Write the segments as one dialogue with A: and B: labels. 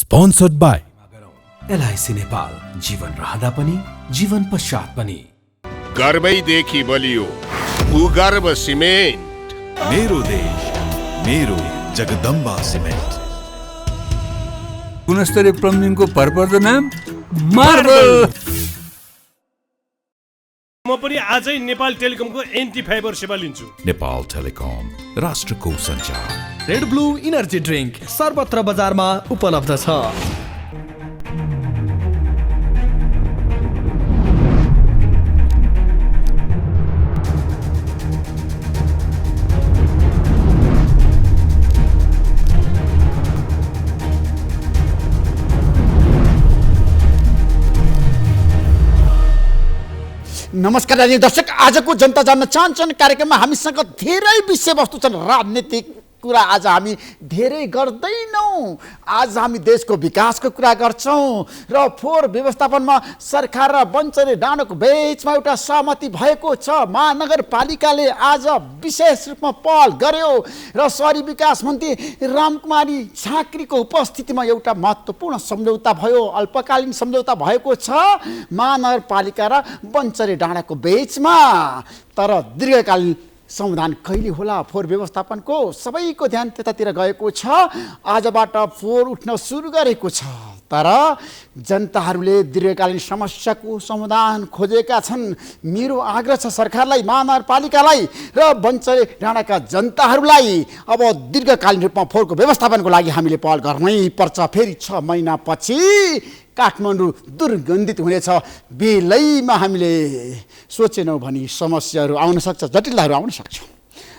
A: Sponsored by
B: LIC Nepal, जीवन रहँदा पनि जीवन पश्चात पनि।
C: गर्वैदेखि बलियो भूगर्भ सिमेन्ट।
A: मेरो देश मेरो जगदम्बा सिमेन्ट।
D: गुणस्तरीय प्लम्बिङको भरपर्दो नाम मार्बल।
E: म पनि आजै नेपाल टेलिकमको एन्टी फाइबर सेवा लिन्छु।
A: नेपाल टेलिकम, राष्ट्रको सञ्चार।
F: रेड ब्लू इनर्जी ड्रिंक सर्वत्र बजारमा उपलब्ध छ।
G: नमस्कार दर्शक, आजको जनता जान्न चाहन्छन् कार्यक्रममा हामीसँग धेरै विषयवस्तु छन्। राजनीतिक कुरा आज हामी धेरै गर्दैनौँ। आज हामी देशको विकासको कुरा गर्छौँ र फोहोर व्यवस्थापनमा सरकार र बन्चरे डाँडोको बीचमा एउटा सहमति भएको छ। महानगरपालिकाले आज विशेष रूपमा पहल गर्यो र शहरी विकास मन्त्री रामकुमारी झाँक्रीको उपस्थितिमा एउटा महत्त्वपूर्ण सम्झौता भयो, अल्पकालीन सम्झौता भएको छ महानगरपालिका र बन्चरे डाँडाको बीचमा। तर दीर्घकालीन समाधान कहिले होला? फोहोर व्यवस्थापनको सबैको ध्यान त्यतातिर गएको छ। आजबाट फोहोर उठ्न सुरु गरेको छ, तर जनताहरूले दीर्घकालीन समस्याको समाधान खोजेका छन्। मेरो आग्रह छ सरकारलाई, महानगरपालिकालाई र बन्चरे डाँडाका जनताहरूलाई, अब दीर्घकालीन रूपमा फोहोरको व्यवस्थापनको लागि हामीले पहल गर्नै पर्छ। फेरि 6 महिनापछि काठमाडौँ दुर्गन्धित हुनेछ। बेलैमा हामीले सोचेनौँ भनी समस्याहरू आउन सक्छ, जटिलताहरू आउन सक्छ।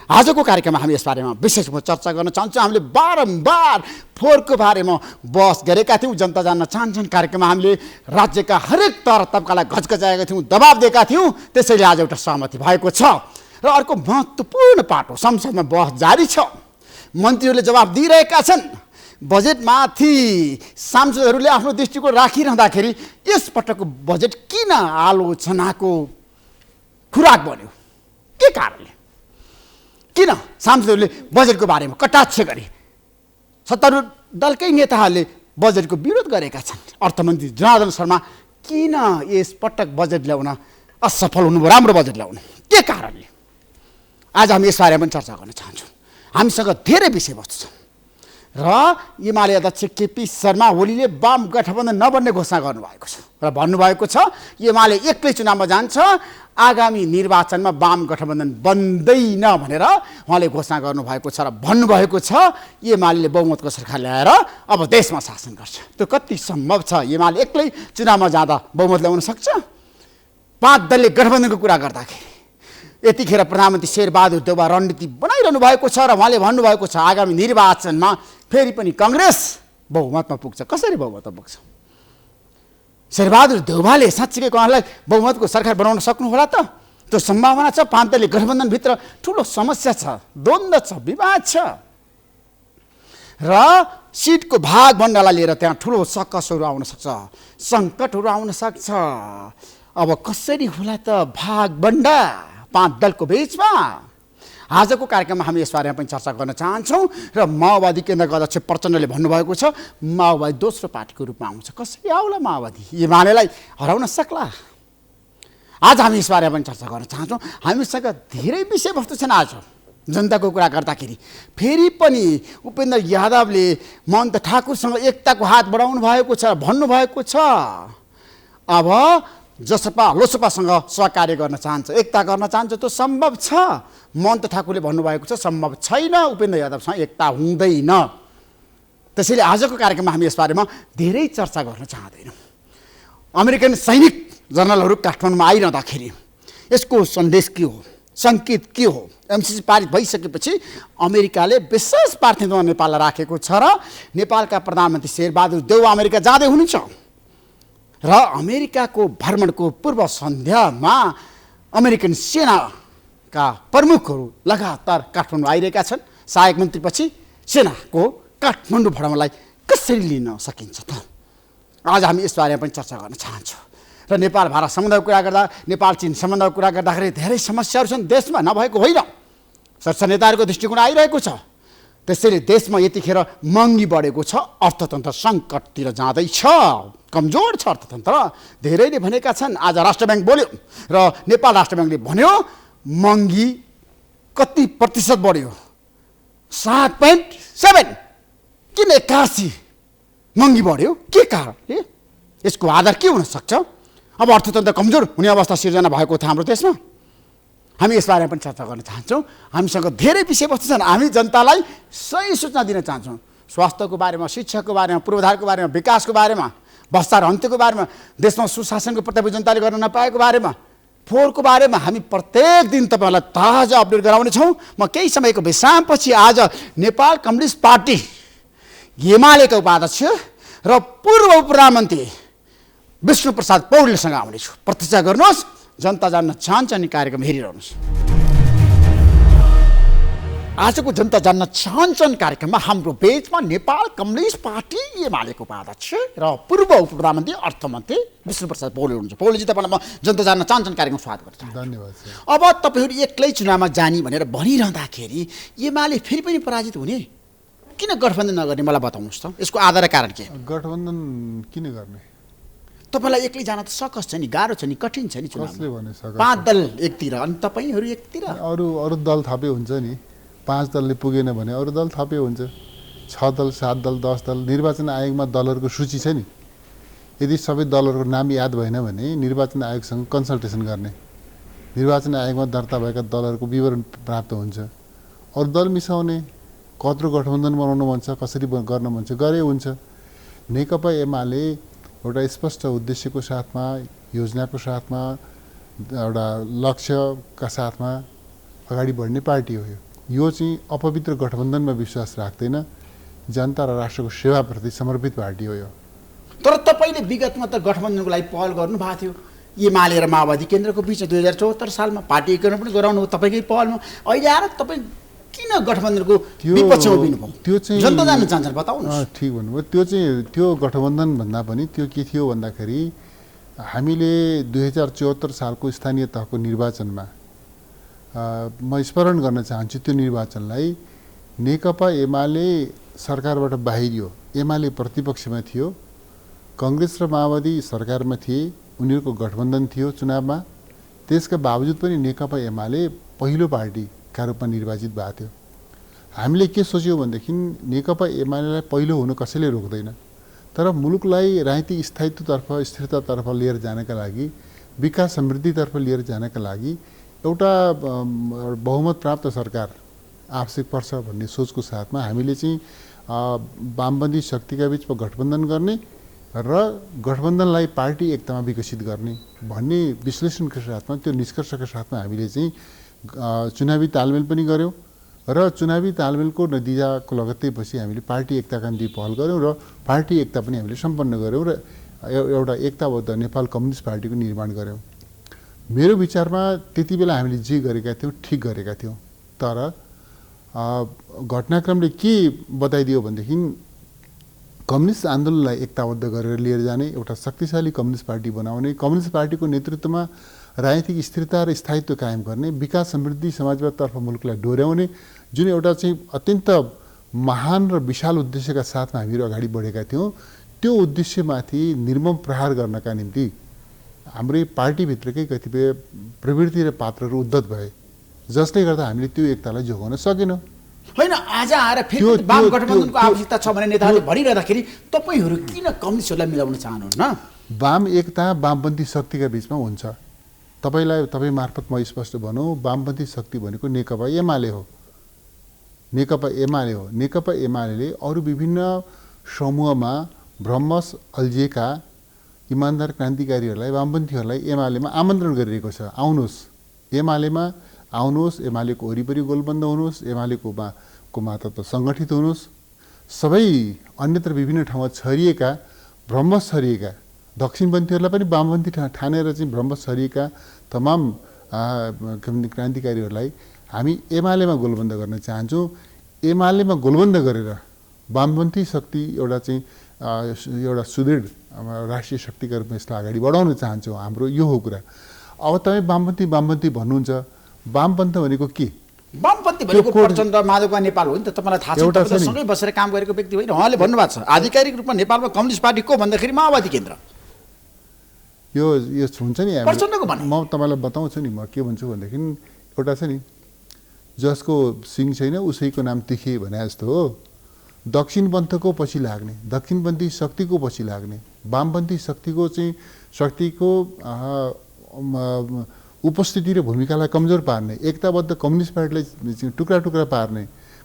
G: आजको कार्यक्रममा हामी यस बारेमा विशेष रूपमा चर्चा गर्न चाहन्छौँ। हामीले बारम्बार फोहोरको बारेमा बहस गरेका थियौँ। जनता जान्न चाहन्छन् कार्यक्रममा हामीले राज्यका हरेक तह तबकालाई घचघचाएका थियौँ, दबाब दिएका थियौँ। त्यसैले आज एउटा सहमति भएको छ। र अर्को महत्त्वपूर्ण पाटो, संसदमा बहस जारी छ। मन्त्रीहरूले जवाब दिइरहेका छन्। बजेटमाथि सांसदहरूले आफ्नो दृष्टिकोण राखिरहँदाखेरि यसपटकको बजेट किन आलोचनाको खुराक बन्यो? के कारणले? किन सांसदहरूले बजेटको बारेमा कटाक्ष गरे? सत्तारूढ दलकै नेताहरूले बजेटको विरोध गरेका छन्। अर्थमन्त्री जनार्दन शर्मा किन यसपटक बजेट ल्याउन असफल हुनुभयो? राम्रो बजेट ल्याउन के कारणले? आज हामी यस बारेमा पनि चर्चा गर्न चाहन्छौँ। हामीसँग धेरै विषयवस्तु छ र एमाले अध्यक्ष केपी शर्मा ओलीले वाम गठबन्धन नबन्ने घोषणा गर्नुभएको छ र भन्नुभएको छ एमाले एक्लै चुनावमा जान्छ, आगामी निर्वाचनमा वाम गठबन्धन बन्दैन भनेर उहाँले घोषणा गर्नुभएको छ र भन्नुभएको छ एमाले बहुमतको सरकार ल्याएर अब देशमा शासन गर्छ। त्यो कति सम्भव छ? एमाले एक्लै चुनावमा जाँदा बहुमत ल्याउन सक्छ? 5 दलले गठबन्धनको कुरा गर्दाखेरि यतिखेर प्रधानमन्त्री शेरबहादुर देउवा रणनीति बनाइरहनु भएको छ र उहाँले भन्नुभएको छ आगामी निर्वाचनमा फेरि पनि काङ्ग्रेस बहुमतमा पुग्छ। कसरी बहुमतमा पुग्छ? शेरबहादुर देउवाले साँच्चीकै उहाँलाई बहुमतको सरकार बनाउन सक्नु होला त? त्यो सम्भावना छ? 5 दलले गठबन्धनभित्र ठुलो समस्या छ, द्वन्द्व छ, विवाद छ र सिटको भागभण्डालाई लिएर त्यहाँ ठुलो सकसहरू आउन सक्छ, सङ्कटहरू आउन सक्छ। अब कसरी होला त भागभण्डा 5 दलको बीचमा? आजको कार्यक्रममा हामी यस बारेमा पनि चर्चा गर्न चाहन्छौँ र माओवादी केन्द्रका अध्यक्ष प्रचण्डले भन्नुभएको छ माओवादी दोस्रो पार्टीको रूपमा आउँछ। कसरी आउला माओवादी? एमालेलाई हराउन सक्ला? आज हामी यस बारेमा पनि चर्चा गर्न चाहन्छौँ। हामीसँग धेरै विषयवस्तु छन्। आज जनताको कुरा गर्दाखेरि फेरि पनि उपेन्द्र यादवले महन्त ठाकुरसँग एकताको हात बढाउनु भएको छ, भन्नुभएको छ अब जसपा लोसपासँग सहकार्य गर्न चाहन्छ, एकता गर्न चाहन्छ। त्यो सम्भव छ? महन्त ठाकुरले भन्नुभएको छ सम्भव छैन, उपेन्द्र यादवसँग एकता हुँदैन। त्यसैले आजको कार्यक्रममा हामी यस बारेमा धेरै चर्चा गर्न चाहँदैनौँ। अमेरिकन सैनिक जनरलहरू काठमाडौँमा आइरहँदाखेरि यसको सन्देश के हो, सङ्केत के हो? एमसिसी पारित भइसकेपछि अमेरिकाले विशेष प्राथमिकतामा नेपाललाई राखेको छ र नेपालका प्रधानमन्त्री शेरबहादुर देउवा अमेरिका जाँदै हुनुहुन्छ र अमेरिकाको भ्रमणको पूर्व सन्ध्यामा अमेरिकन सेनाका प्रमुखहरू लगातार काठमाडौँ आइरहेका छन्। सहायक मन्त्रीपछि सेनाको काठमाडौँ भ्रमणलाई कसरी लिन सकिन्छ त? आज हामी यस बारेमा पनि चर्चा गर्न चाहन्छौँ। र नेपाल भारत सम्बन्धको कुरा गर्दा, नेपाल चीन सम्बन्धको कुरा गर्दाखेरि धेरै समस्याहरू छन् देशमा, नभएको होइन। शीर्ष नेताहरूको दृष्टिकोण आइरहेको छ। त्यसैले देशमा यतिखेर महँगी बढेको छ, अर्थतन्त्र सङ्कटतिर जाँदैछ, कमजोर छ अर्थतन्त्र। धेरैले भनेका छन्, आज राष्ट्र ब्याङ्क बोल्यो र नेपाल राष्ट्र ब्याङ्कले भन्यो महँगी कति प्रतिशत बढ्यो, 7.7। किन 81 महँगी बढ्यो, के कारणले? यसको आधार के हुन सक्छ? अब अर्थतन्त्र कमजोर हुने अवस्था सिर्जना भएको थियो हाम्रो देशमा। हामी यसबारेमा पनि चर्चा गर्न चाहन्छौँ। हामीसँग धेरै विषयवस्तु छन्, हामी जनतालाई सही सूचना दिन चाहन्छौँ। स्वास्थ्यको बारेमा, शिक्षाको बारेमा, पूर्वाधारको बारेमा, विकासको बारेमा, भ्रष्टाचार अन्त्यको बारेमा, देशमा सुशासनको प्रत्यक्ष जनताले गर्न नपाएको बारेमा, फोहोरको बारेमा हामी प्रत्येक दिन तपाईँहरूलाई ताजा अपडेट गराउनेछौँ। म केही समयको विश्रामपछि आज नेपाल कम्युनिस्ट पार्टी एमालेका उपाध्यक्ष र पूर्व प्रधानमन्त्री विष्णु प्रसाद पौडेलसँग आउनेछु। प्रतीक्षा गर्नुहोस्, जनता जान्न चाहन्छ अनि कार्यक्रम हेरिरहनुहोस्। आजको जनता जान्न चाहन्छन् कार्यक्रममा हाम्रो बेचमा नेपाल कम्युनिस्ट पार्टी एमालेको उपाध्यक्ष र पूर्व उपप्रधानमन्त्री अर्थमन्त्री विष्णु प्रसाद पौडेल हुनुहुन्छ। पौडेलजी, तपाईँलाई म जनता जान्न चाहन्छन् कार्यक्रम स्वागत गर्छु।
H: धन्यवाद।
G: अब तपाईँहरू एक्लै चुनावमा जाने भनेर भनिरहँदाखेरि एमाले फेरि पनि पराजित हुने, किन गठबन्धन नगर्ने मलाई बताउनुहोस् त। यसको आधार कारण के?
H: गठबन्धन किन गर्ने?
G: तपाईँलाई एक्लै जान त सकस छ नि, गाह्रो छ नि, कठिन छ नि चुनाव।
H: कसले भने सकस?
G: 5 दल एकतिर अनि तपाईँहरू एकतिर।
H: अरू दल थपे हुन्छ नि। 5 दलले पुगेन भने अरू दल थपे हुन्छ। 6 दल, 7 दल, 10 दल। निर्वाचन आयोगमा दलहरूको सूची छ नि। यदि सबै दलहरूको नाम याद भएन भने निर्वाचन आयोगसँग कन्सल्टेसन गर्ने, निर्वाचन आयोगमा दर्ता भएका दलहरूको विवरण प्राप्त हुन्छ। अरू दल मिसाउने, कत्रो गठबन्धन बनाउनु मन छ, कसरी गर्न मन छ, गरे हुन्छ। नेकपा एमाले एउटा स्पष्ट उद्देश्यको साथमा, योजनाको साथमा, एउटा लक्ष्यका साथमा अगाडि बढ्ने पार्टी हो। यो चाहिँ अपवित्र गठबन्धनमा विश्वास राख्दैन, जनता र राष्ट्रको सेवाप्रति समर्पित पार्टी हो यो।
G: तर तपाईँले विगतमा त गठबन्धनको लागि पहल गर्नुभएको थियो। एमाले र माओवादी केन्द्रको बिचमा 2074 सालमा पार्टी एकीकरण पनि गराउनु हो तपाईँकै पहलमा। अहिले आएर तपाईँ किन गठबन्धनको विपक्षमा उभिनुभयो?
H: त्यो चाहिँ
G: जनता जान्न चाहन्छन्, बताउनुहोस्।
H: ठिक भन्नुभयो। त्यो गठबन्धन भन्दा पनि त्यो के थियो भन्दाखेरि हामीले 2074 सालको स्थानीय तहको निर्वाचनमा म स्मरण गर्न चाहन्छु त्यो निर्वाचनलाई। नेकपा एमाले सरकारबाट बाहिरियो, एमाले प्रतिपक्षमा थियो, काङ्ग्रेस र माओवादी सरकारमा थिए, उनीहरूको गठबन्धन थियो चुनावमा। त्यसका बावजुद पनि नेकपा एमाले पहिलो पार्टीका रूपमा निर्वाचित भएको थियो। हामीले के सोच्यौँ भनेदेखि नेकपा एमालेलाई पहिलो हुन कसैले रोक्दैन, तर मुलुकलाई राजनीतिक स्थायित्वतर्फ, स्थिरतातर्फ लिएर जानका लागि, विकास समृद्धितर्फ लिएर जानका लागि एउटा बहुमत प्राप्त सरकार आवश्यक पर्छ भन्ने सोचको साथमा हामीले चाहिँ वामपन्थी शक्तिका बिचमा गठबन्धन गर्ने र गठबन्धनलाई पार्टी एकतामा विकसित गर्ने भन्ने विश्लेषणका साथमा, त्यो निष्कर्षका साथमा हामीले चाहिँ चुनावी तालमेल पनि गऱ्यौँ र चुनावी तालमेलको नतिजाको लगत्तै पछि हामीले पार्टी एकताका निम्ति पहल गऱ्यौँ र पार्टी एकता पनि हामीले सम्पन्न गऱ्यौँ र एउटा एकताबद्ध नेपाल कम्युनिस्ट पार्टीको निर्माण गऱ्यौँ। मेरो विचारमा त्यति बेला हामीले जे गरेका थियौँ ठिक गरेका थियौँ, तर घटनाक्रमले के बताइदियो भनेदेखि कम्युनिस्ट आन्दोलनलाई एकताबद्ध गरेर लिएर जाने, एउटा शक्तिशाली कम्युनिस्ट पार्टी बनाउने, कम्युनिस्ट पार्टीको नेतृत्वमा राजनीतिक स्थिरता र स्थायित्व कायम गर्ने, विकास समृद्धि समाजवादतर्फ मुलुकलाई डोर्याउने जुन एउटा चाहिँ अत्यन्त महान र विशाल उद्देश्यका साथमा हामीहरू अगाडि बढेका थियौँ, त्यो उद्देश्यमाथि निर्मम प्रहार गर्नका निम्ति हाम्रै पार्टीभित्रकै कतिपय प्रवृत्ति र पात्रहरू उद्धत भए, जसले गर्दा हामीले त्यो एकतालाई जोगाउन सकेनौँ।
G: होइन, आज आएर फेरि वाम गठबन्धनको आवश्यकता छ भने नेताहरूले भनिरहँदाखेरि तपाईँहरू किन कम्युनिस्टहरूलाई मिलाउन चाहनुहुन्न?
H: वाम एकता वामपन्थी शक्तिका बिचमा हुन्छ। तपाईँ मार्फत म स्पष्ट भनौँ, वामपन्थी शक्ति भनेको नेकपा एमाले हो। नेकपा एमाले अरू विभिन्न समूहमा भ्रमस अल्झिएका इमान्दार क्रान्तिकारीहरूलाई, वामपन्थीहरूलाई एमालेमा आमन्त्रण गरिरहेको छ। आउनुहोस्, एमालेमा आउनुहोस्, एमालेको वरिपरि गोलबन्द हुनुहोस्, एमालेको मातहत सङ्गठित हुनुहोस्। सबै अन्यत्र विभिन्न ठाउँमा छरिएका, भ्रमस छरिएका दक्षिणपन्थीहरूलाई पनि वामपन्थी ठानेर चाहिँ भ्रमस छरिएका तमाम क्रान्तिकारीहरूलाई हामी एमालेमा गोलबन्द गर्न चाहन्छौँ। एमालेमा गोलबन्द गरेर वामपन्थी शक्ति एउटा सुदृढ राष्ट्रिय शक्तिका रूपमा यसलाई अगाडि बढाउन चाहन्छौँ। हाम्रो यो हो कुरा। अब तपाईँ वामपन्थी भन्नुहुन्छ, वामपन्थ भनेको के?
G: वामपन्थी भनेको
H: त्यो कोड-
G: प्रचण्ड माधवका नेपाल हो नि त तपाईँलाई थाहा छ
H: एउटा छ
G: तपाईँ
H: नि।
G: सँगै बसेर काम गरेको व्यक्ति होइन उहाँले भन्नुभएको छ आधिकारिक रूपमा नेपालमा कम्युनिस्ट पार्टी को भन्दाखेरि माओवादी केन्द्र
H: यो हुन्छ नि हामी-
G: प्रचण्डको भने।
H: म तपाईँलाई बताउँछु नि म के भन्छु भनेदेखि एउटा छ नि जसको सिङ छैन उसैको नाम तिखे भने जस्तो हो दक्षिणपन्थको पछि लाग्ने दक्षिणपन्थी शक्तिको पछि लाग्ने वामपन्थी शक्तिको उपस्थिति र भूमिकालाई कमजोर पार्ने एकताबद्ध कम्युनिस्ट पार्टीलाई टुक्रा टुक्रा पार्ने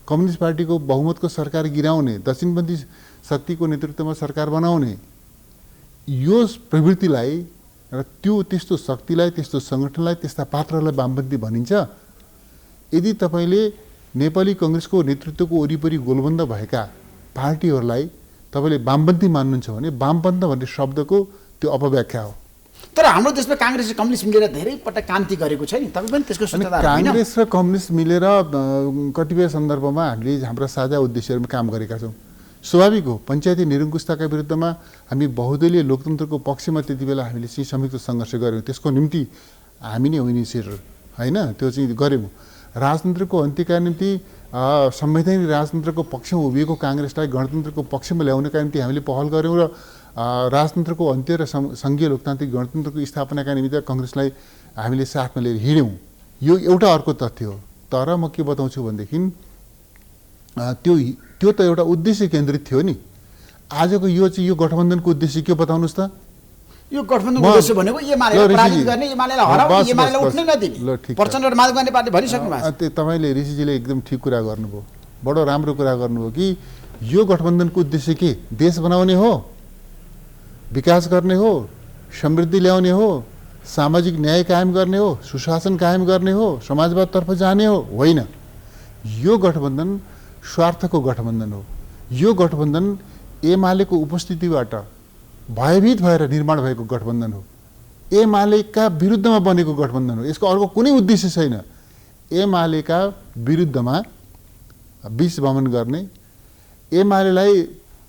H: कम्युनिस्ट पार्टीको बहुमतको सरकार गिराउने दक्षिणपन्थी शक्तिको नेतृत्वमा सरकार बनाउने यो प्रवृत्तिलाई र त्यस्तो शक्तिलाई त्यस्तो सङ्गठनलाई त्यस्ता पात्रलाई वामपन्थी भनिन्छ। यदि तपाईँले नेपाली कङ्ग्रेसको नेतृत्वको वरिपरि गोलबन्द भएका पार्टीहरूलाई तपाईँले वामपन्थी मान्नुहुन्छ भने वामपन्थ भन्ने शब्दको त्यो अपव्याख्या हो।
G: तर हाम्रो देशमा काङ्ग्रेस र कम्युनिस्ट मिलेर धेरै पटक क्रान्ति गरेको छ नि तपाईँ पनि त्यसको
H: अनि
G: सूत्रधार होइन
H: काङ्ग्रेस र कम्युनिस्ट मिलेर कतिपय सन्दर्भमा हामीले हाम्रा साझा उद्देश्यहरूमा काम गरेका छौँ। स्वाभाविक हो पञ्चायती निरङ्कुशताका विरुद्धमा हामी बहुदलीय लोकतन्त्रको पक्षमा त्यति बेला हामीले चाहिँ संयुक्त सङ्घर्ष गऱ्यौँ। त्यसको निम्ति हामी नै हो इनिसिएटर होइन त्यो चाहिँ गऱ्यौँ। राजतन्त्रको अन्त्यका निम्ति संवैधानिक राजतन्त्रको पक्षमा उभिएको काङ्ग्रेसलाई गणतन्त्रको पक्षमा ल्याउनका निम्ति हामीले पहल गऱ्यौँ र राजतन्त्रको अन्त्य र सङ्घीय लोकतान्त्रिक गणतन्त्रको स्थापनाका निमित्त कङ्ग्रेसलाई हामीले साथमा लिएर हिँड्यौँ। यो एउटा अर्को तथ्य हो। तर म के बताउँछु भनेदेखि त्यो त एउटा उद्देश्य केन्द्रित थियो नि। आजको यो गठबन्धनको उद्देश्य के बताउनुहोस् त?
G: यो गठबन्धनको उद्देश्य भनेको एमालेलाई पराजित गर्ने एमालेलाई हराउने एमालेलाई उठ्नै नदिने प्रचण्ड र माधव नेपालले भनिसक्नु भएको छ।
H: तपाईँले ऋषिजीले एकदम ठिक कुरा गर्नुभयो बडो राम्रो कुरा गर्नुभयो कि यो गठबन्धनको उद्देश्य के देश बनाउने हो विकास गर्ने हो समृद्धि ल्याउने हो सामाजिक न्याय कायम गर्ने हो सुशासन कायम गर्ने हो समाजवादतर्फ जाने हो होइन। यो गठबन्धन स्वार्थको गठबन्धन हो। यो गठबन्धन एमालेको उपस्थितिबाट भयभीत भएर निर्माण भएको गठबन्धन हो। एमालेका विरुद्धमा बनेको गठबन्धन हो। यसको अर्को कुनै उद्देश्य छैन। एमालेका विरुद्धमा विष वमन गर्ने एमालेलाई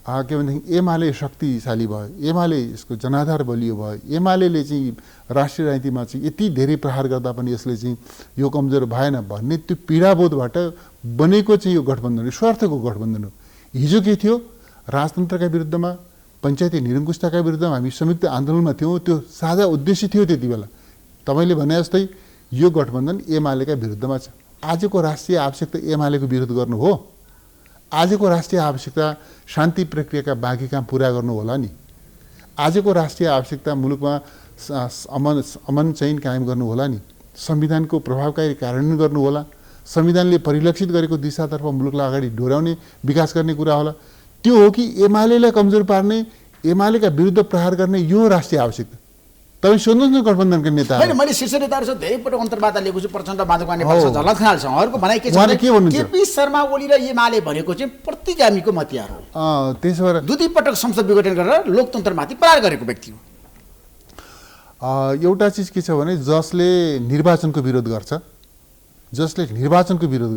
H: के भनेदेखि एमाले शक्तिशाली भयो एमाले यसको जनाधार बलियो भयो एमाले चाहिँ राष्ट्रिय राजनीतिमा चाहिँ यति धेरै प्रहार गर्दा पनि यसले चाहिँ यो कमजोर भएन भन्ने त्यो पीडाबोधबाट बनेको चाहिँ यो गठबन्धन हो स्वार्थको गठबन्धन हो। हिजो के थियो राजतन्त्रका विरुद्धमा पञ्चायती निरङ्कुशताका विरुद्धमा हामी संयुक्त आन्दोलनमा थियौँ। त्यो साझा उद्देश्य थियो त्यति बेला। तपाईँले भने जस्तै यो गठबन्धन एमालेका विरुद्धमा छ। आजको राष्ट्रिय आवश्यकता एमालेको विरोध गर्नु हो। आजको राष्ट्रिय आवश्यकता शान्ति प्रक्रियाका बाँकी काम पुरा गर्नु होला नि। आजको राष्ट्रिय आवश्यकता मुलुकमा अमन चैन कायम गर्नु होला नि। संविधानको प्रभावकारी कार्यान्वयन गर्नु होला। संविधानले परिलक्षित गरेको दिशातर्फ मुलुकलाई अगाडि डोर्याउने विकास गर्ने कुरा होला। त्यो हो कि एमालेलाई कमजोर पार्ने एमालेका विरुद्ध प्रहार गर्ने यो राष्ट्रिय आवश्यकता। तपाईँ सोध्नुहोस् न गठबन्धनका नेता
G: होइन मैले शीर्ष नेताहरूसँग धेरै पटक अन्तर्वार्ता लिएको छु प्रचण्ड माधव नेपालसँग झलक खनालसँग उहाँहरूको भनाइ के छ केपी शर्मा ओली र एमाले भनेको चाहिँ प्रतिगामीको मतियार हो।
H: त्यसो भएर
G: दुई पटक संसद विघटन गरेर लोकतन्त्रमाथि प्रहार गरेको व्यक्ति हो।
H: एउटा चिज के छ भने जसले निर्वाचनको विरोध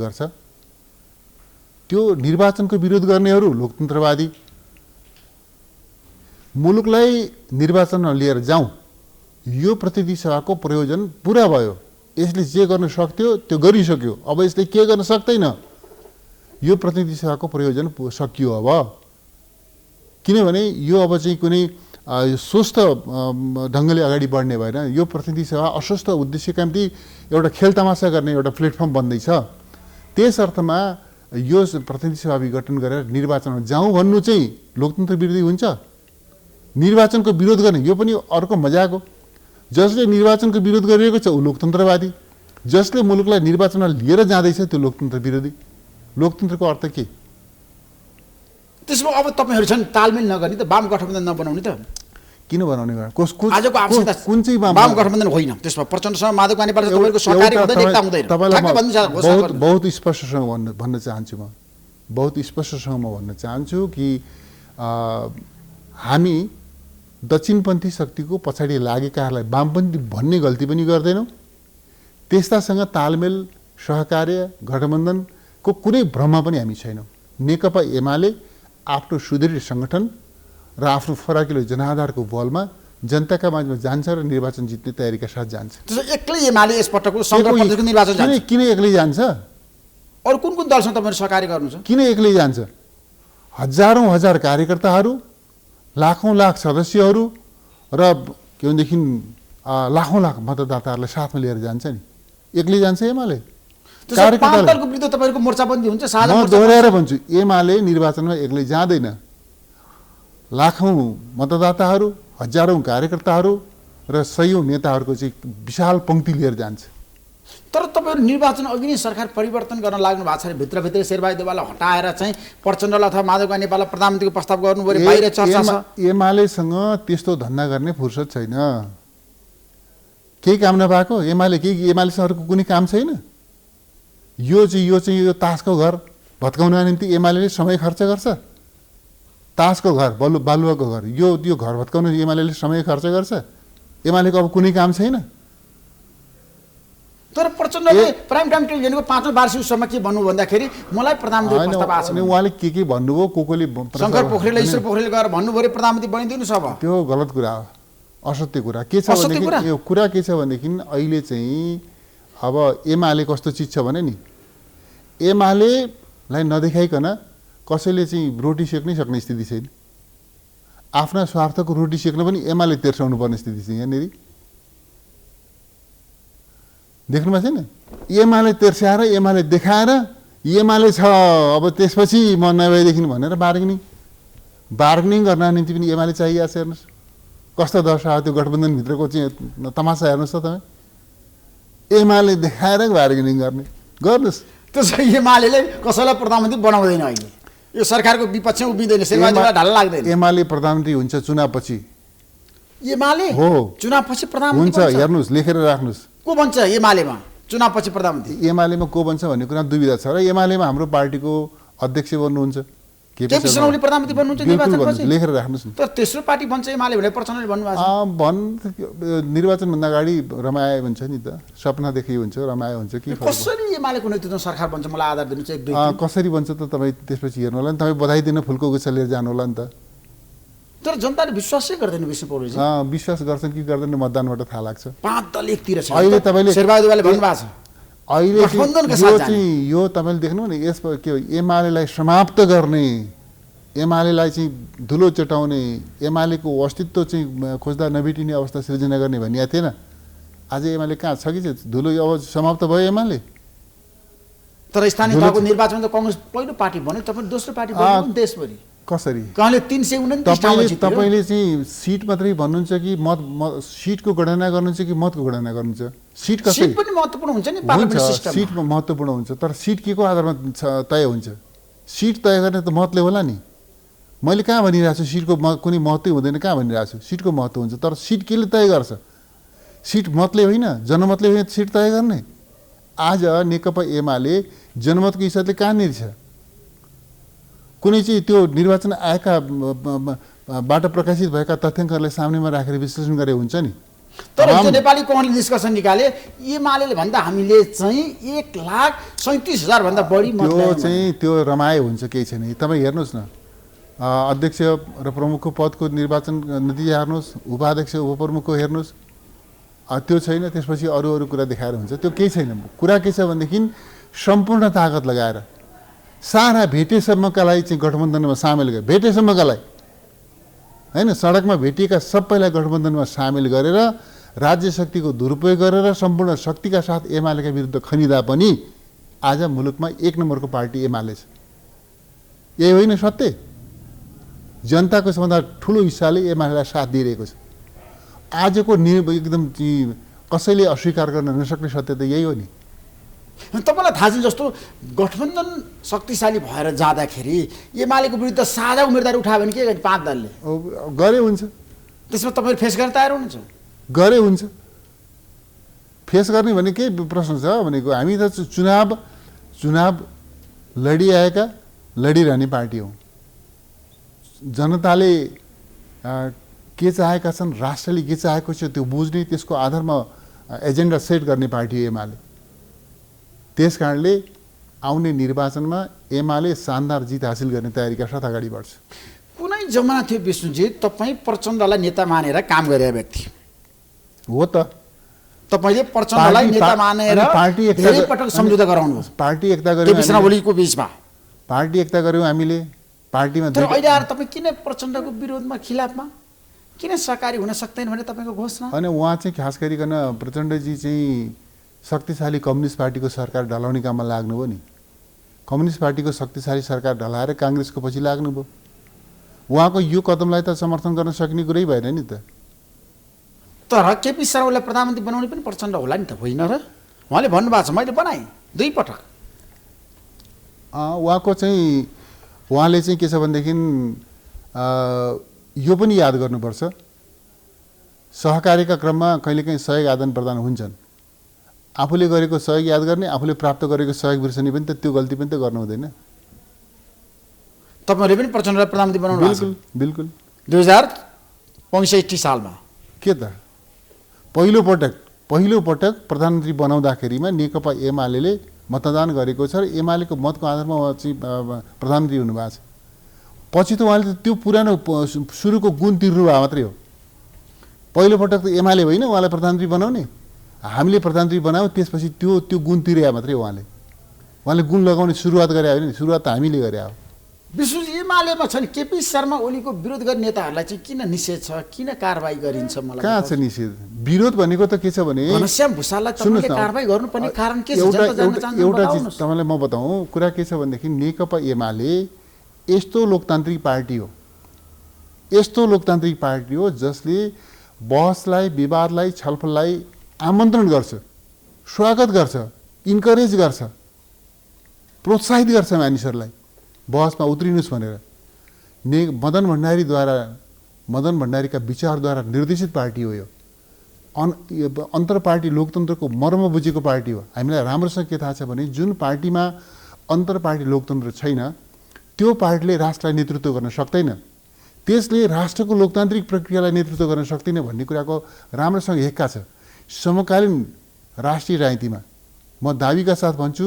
H: गर्छ त्यो निर्वाचनको विरोध गर्नेहरू लोकतन्त्रवादी मुलुकलाई निर्वाचनमा लिएर जाउँ यो प्रतिनिधि सभाको प्रयोजन पुरा भयो। यसले जे गर्न सक्थ्यो त्यो गरिसक्यो। अब यसले के गर्न सक्दैन। यो प्रतिनिधि सभाको प्रयोजन सकियो। अब किनभने यो अब चाहिँ कुनै स्वस्थ ढङ्गले अगाडि बढ्ने भएन। यो प्रतिनिधि सभा अस्वस्थ उद्देश्यका निम्ति एउटा खेलतमासा गर्ने एउटा प्लेटफर्म बन्दैछ। त्यस अर्थमा यो प्रतिनिधि सभा विघटन गरेर निर्वाचनमा जाउँ भन्नु चाहिँ लोकतन्त्र विरोधी हुन्छ। निर्वाचनको विरोध गर्ने यो पनि अर्को मजाक हो। जसले निर्वाचनको विरोध गरिरहेको छ ऊ लोकतन्त्रवादी। जसले मुलुकलाई निर्वाचनमा लिएर जाँदैछ त्यो लोकतन्त्र विरोधी। लोकतन्त्रको अर्थ के?
G: त्यसमा अब तपाईँहरू छन् तालमेल नगर्ने त वाम गठबन्धन नबनाउने त
H: किन बनाउने
G: आजको आवश्यकता
H: कुन चाहिँ
G: वाम गठबन्धन होइन। त्यसमा प्रचण्डसँग माधव नेपाल तपाईँको सहकारी हुँदैन एकता हुँदैन।
H: तपाईँलाई बहुत स्पष्टसँग भन्न चाहन्छु म बहुत स्पष्टसँग म भन्न चाहन्छु कि हामी दक्षिणपन्थी शक्तिको पछाडि लागेकाहरूलाई वामपन्थी भन्ने गल्ती पनि गर्दैनौँ। त्यस्तासँग तालमेल सहकार्य गठबन्धनको कुनै भ्रममा पनि हामी छैनौँ। नेकपा एमाले आफ्नो सुदृढ सङ्गठन र आफ्नो फराकिलो जनाधारको बलमा जनताका माझमा जान्छ र निर्वाचन जित्ने तयारीका साथ जान्छ।
G: त्यसो एक्लै एमाले यसपटकको निर्वाचन जान्छ।
H: किन एक्लै जान्छ?
G: अरू कुन कुन दलसँग तपाईँहरू सहकार्य गर्नुहुन्छ?
H: किन एक्लै जान्छ? हजारौँ हजार कार्यकर्ताहरू, लाखौँ लाख सदस्यहरू र के भनेदेखि लाखौँ लाख मतदाताहरूलाई साथमा लिएर जान्छ नि। एक्लै जान्छ एमाले?
G: पाँच दलको विरुद्ध तपाईँहरूको मोर्चाबन्दी हुन्छ? साझा
H: म
G: मोर्चा
H: दोहोऱ्याएर भन्छु, एमाले निर्वाचनमा एक्लै जाँदैन। लाखौँ मतदाताहरू, हजारौँ कार्यकर्ताहरू र सयौँ नेताहरूको चाहिँ विशाल पङ्क्ति लिएर जान्छ।
G: तर तपाईँहरू निर्वाचन अघि नै सरकार परिवर्तन गर्न लाग्नु भएको छ अरे। भित्रभित्रै शेरबहादुर देउवालाई हटाएर चाहिँ प्रचण्डलाई अथवा माधव नेपाललाई प्रधानमन्त्रीको प्रस्ताव गर्नु पर्यो, बाहिर चर्चा छ।
H: एमालेसँग त्यस्तो धन्दा गर्ने फुर्सद छैन। केही काम नभएको एमालेसँग अर्को कुनै काम छैन। यो तासको घर भत्काउन निम्ति एमाले समय खर्च गर्छ। तासको घर, बालुवाको घर, यो घर भत्काउन एमाले समय खर्च गर्छ। एमालेको अब कुनै काम छैन।
G: तर प्रचण्डले प्राइम टाइम टेलिभिजनको 5औं वार्षिक उत्सवमा के भन्नु भन्दाखेरि मलाई प्रधानमन्त्री प्रस्ताव आएको छ।
H: उहाँले के भन्नुभयो, कोले
G: शङ्कर पोखरेल ईश्वर पोखरेलले गएर भन्नुभयो प्रधानमन्त्री बनिदिनुहोस्। अब
H: त्यो गलत कुरा हो, असत्य कुरा। के छ भनेदेखि यो कुरा के छ भनेदेखि अहिले चाहिँ अब एमाले कस्तो चिज छ भने नि, एमालेलाई नदेखाइकन कसैले चाहिँ रोटी सेक्नै सक्ने स्थिति छैन। आफ्ना स्वार्थको रोटी सेक्न पनि एमाले तेर्साउनु पर्ने स्थिति छ यहाँनिर। देख्नुभएको छैन? एमाले तेर्स्याएर, एमाले देखाएर, एमाले छ अब त्यसपछि म नभएदेखि भनेर बार्गेनिङ गर्न निम्ति पनि एमाले चाहिएको छ। हेर्नुहोस् कस्तो दशा हो त्यो गठबन्धनभित्रको चाहिँ तमासा। हेर्नुहोस् त तपाईँ, एमाले देखाएर बार्गेनिङ गर्नुहोस्।
G: त्यसो एमाले कसैलाई प्रधानमन्त्री बनाउँदैन। अहिले यो सरकारको विपक्षमा उभिँदैन, शेरबहादुरलाई ढाल लाग्दैन।
H: एमाले प्रधानमन्त्री हुन्छ चुनावपछि।
G: एमाले
H: हो,
G: चुनावपछि
H: हुन्छ।
G: प्रधानमन्त्री
H: हेर्नुहोस्, लेखेर राख्नुहोस्।
G: को बन्छ एमालेमा चुनावपछि प्रधानमन्त्री?
H: एमालेमा को बन्छ भन्ने कुरा दुविधा छ र एमालेमा हाम्रो पार्टीको अध्यक्ष बन्नुहुन्छ
G: केपी शर्मा ओली प्रधानमन्त्री बन्नुहुन्छ निर्वाचनपछि।
H: लेखेर राख्नुहोस् न।
G: तर तेस्रो पार्टी बन्छ एमाले भनेर प्रचण्डले भन्नुभएको छ।
H: निर्वाचनभन्दा अगाडि रमाए हुन्छ नि त, सपना देखि हुन्छ, रमाए हुन्छ। के
G: कसरी एमालेको नेतृत्वमा सरकार बन्छ मलाई आधार दिनुहोस् एक दुई।
H: कसरी बन्छ त तपाईँ त्यसपछि हेर्नु होला नि। तपाईँ बधाई दिन फुलको गुच्छा लिएर जानु होला नि त।
G: तर जनताले विश्वासै गर्दैन विष्णु पौडेलजी।
H: विश्वास गर्छन् कि गर्दैन मतदानबाट थाहा लाग्छ।
G: 5 दल एकतिर छ।
H: अहिले तपाईँले
G: शेरबहादुरले भन्नुभएको छ
H: अहिले यो तपाईँले देख्नु नि, यस के एमालेलाई समाप्त गर्ने, एमालेलाई चाहिँ धुलो चटाउने, एमालेको अस्तित्व चाहिँ खोज्दा नभेटिने अवस्था सृजना गर्ने भनिएको थिएन। आज एमाले कहाँ छ कि चाहिँ धुलो अब समाप्त भयो एमाले।
G: तर स्थानीय तहको निर्वाचनमा त कङ्ग्रेस पहिलो पार्टी बन्यो, तपाईँ दोस्रो पार्टी बन्नु देशभरि।
H: कसरी?
G: कहाँले 329
H: तपाईँले चाहिँ सिट मात्रै भन्नुहुन्छ कि सिटको गणना गर्नुहुन्छ कि मतको गणना गर्नुहुन्छ? सिट कसरी?
G: सिट पनि महत्त्वपूर्ण हुन्छ नि पार्लियामेन्ट सिस्टममा।
H: सिट महत्त्वपूर्ण हुन्छ, तर सिट के को आधारमा तय हुन्छ? सिट तय गर्ने त मतले होला नि। मैले कहाँ भनिरहेको छु सिटको कुनै महत्त्वै हुँदैन, कहाँ भनिरहेको छु? सिटको महत्त्व हुन्छ, तर सिट केले तय गर्छ? सिट मतले होइन, जनमतले होइन सिट तय गर्ने। आज नेकपा एमाले जनमतको हिसाबले कहाँनिर छ? कुनै चाहिँ त्यो निर्वाचन आएका बाट प्रकाशित भएका तथ्याङ्कहरूलाई सामनेमा राखेर विश्लेषण गरे हुन्छ नि।
G: तर हिजो नेपाली कमलले निष्कर्ष निकाले एमाले भन्दा हामीले चाहिँ 1,37,000 भन्दा बढी मत
H: त्यो चाहिँ त्यो रमाए हुन्छ, केही छैन। तपाईँ हेर्नुहोस् न, अध्यक्ष र प्रमुखको पदको निर्वाचन नतिजा हेर्नुहोस्, उपाध्यक्ष उपप्रमुखको हेर्नुहोस्, त्यो छैन। त्यसपछि अरू कुरा देखाएर हुन्छ, त्यो केही छैन। कुरा के छ भनेदेखि सम्पूर्ण ताकत लगाएर सारा भेटेसम्मकालाई चाहिँ गठबन्धनमा सामेल गरे, भेटेसम्मकालाई होइन, सडकमा भेटिएका सबैलाई गठबन्धनमा सामेल गरेर राज्य शक्तिको दुरुपयोग गरेर सम्पूर्ण शक्तिका साथ एमालेका विरुद्ध खनिँदा पनि आज मुलुकमा 1 नम्बरको पार्टी एमाले छ। यही होइन सत्य? जनताको सबभन्दा ठुलो हिस्साले एमालेलाई साथ दिइरहेको छ। आजको एकदम कसैले अस्वीकार गर्न नसक्ने सत्य त यही हो नि।
G: तपाईँलाई थाहा छ जस्तो गठबन्धन शक्तिशाली भएर जाँदाखेरि एमालेको विरुद्ध साझा उम्मेदवार उठायो भने के गर्ने? 5 दलले
H: गरे हुन्छ।
G: त्यसमा तपाईँ फेस गर्न तयार हुनुहुन्छ?
H: गरे हुन्छ। फेस गर्ने भने के प्रश्न छ भनेको, हामी त चुनाव लडिआएका लडिरहने पार्टी हौँ। जनताले के चाहेका छन्, राष्ट्रले के चाहेको छ त्यो बुझ्ने, त्यसको आधारमा एजेन्डा सेट गर्ने पार्टी हो एमाले। त्यस कारणले आउने निर्वाचनमा एमाले शानदार जित हासिल गर्ने तयारीका साथ अगाडि बढ्छ।
G: कुनै जमाना थियो विष्णुजी तपाईँ प्रचण्डलाई नेता मानेर काम गरे व्यक्ति
H: हो त,
G: तपाईले प्रचण्डलाई नेता मानेर
H: पार्टी एकता
G: धेरै पटक सम्झौता गराउनु
H: पार्टी एकता
G: केपी
H: गर्यो
G: शर्मा ओलीको बीचमा।
H: पार्टी एकता गर्यौँ हामीले पार्टीमा
G: तर अहिले आएर तपाईँ किन प्रचण्डको विरोधमा खिलाफमा किन सहकारी हुन सक्दैन भने तपाईँको घोषणा?
H: अनि उहाँ चाहिँ खास गरिकन प्रचण्डजी चाहिँ शक्तिशाली कम्युनिस्ट पार्टीको सरकार ढलाउने काममा लाग्नुभयो नि। कम्युनिस्ट पार्टीको शक्तिशाली सरकार ढलाएर काङ्ग्रेसको पछि लाग्नुभयो। उहाँको यो कदमलाई त समर्थन गर्न सक्ने कुरै भएन नि त।
G: तर केपी शर्मा ओलीलाई प्रधानमन्त्री बनाउने पनि प्रचण्ड होला नि त, होइन र? उहाँले भन्नुभएको छ मैले बनाएँ 2 पटक।
H: उहाँको चाहिँ उहाँले चाहिँ के छ भनेदेखि यो पनि याद गर्नुपर्छ, सहकार्यका क्रममा कहिलेकाहीँ सहयोग आदान प्रदान हुन्छन्। आफूले गरेको सहयोग याद गर्ने, आफूले प्राप्त गरेको सहयोग बिर्सने पनि त त्यो गल्ती पनि त गर्नु हुँदैन।
G: तपाईँहरूले पनि प्रचण्डलाई प्रधानमन्त्री बनाउनु भएको छ?
H: बिल्कुल
G: 2065 सालमा
H: के त पहिलो पटक प्रधानमन्त्री बनाउँदाखेरिमा नेकपा एमाले मतदान गरेको छ र एमालेको मतको आधारमा उहाँ चाहिँ प्रधानमन्त्री हुनुभएको छ। पछि त उहाँले त्यो पुरानो सुरुको गुण तिर्नु भए मात्रै हो। पहिलोपटक त एमाले होइन उहाँलाई प्रधानमन्त्री बनाउने, हामीले प्रधानमन्त्री बनायौँ, त्यसपछि त्यो गुण तिरे मात्रै हो। उहाँले गुण लगाउने सुरुवात गरे होइन, सुरुवात त हामीले गरे हो।
G: विशेष एमालेमा छ नि केपी शर्मा ओलीको विरोध गर्ने नेताहरूलाई चाहिँ किन निषेध छ, किन कारबाही गरिन्छ? मलाई
H: कहाँ छ निषेध? विरोध भनेको त के छ भने
G: घनश्याम भुसाललाई तपाईँले कारबाही गर्नुपर्ने कारण के छ?
H: एउटा चिज तपाईँलाई म बताउँ, कुरा के छ भनेदेखि नेकपा एमाले यस्तो लोकतान्त्रिक पार्टी हो, यस्तो लोकतान्त्रिक पार्टी हो जसले बहसलाई, विवादलाई, छलफललाई आमन्त्रण गर्छ, स्वागत गर्छ, इन्करेज गर्छ, प्रोत्साहित गर्छ मानिसहरूलाई बहसमा उत्रिनुहोस् भनेर। मदन भण्डारीका विचारद्वारा निर्देशित पार्टी हो यो। अन्तर पार्टी लोकतन्त्रको मर्म बुझेको पार्टी हो। हामीलाई राम्रोसँग के थाहा छ भने जुन पार्टीमा अन्तर पार्टी लोकतन्त्र छैन त्यो पार्टीले राष्ट्रलाई नेतृत्व गर्न सक्दैन, त्यसले राष्ट्रको लोकतान्त्रिक प्रक्रियालाई नेतृत्व गर्न सक्दैन भन्ने कुराको राम्रोसँग हेक्का छ। समकालीन राष्ट्रिय राजनीतिमा म दाबीका साथ भन्छु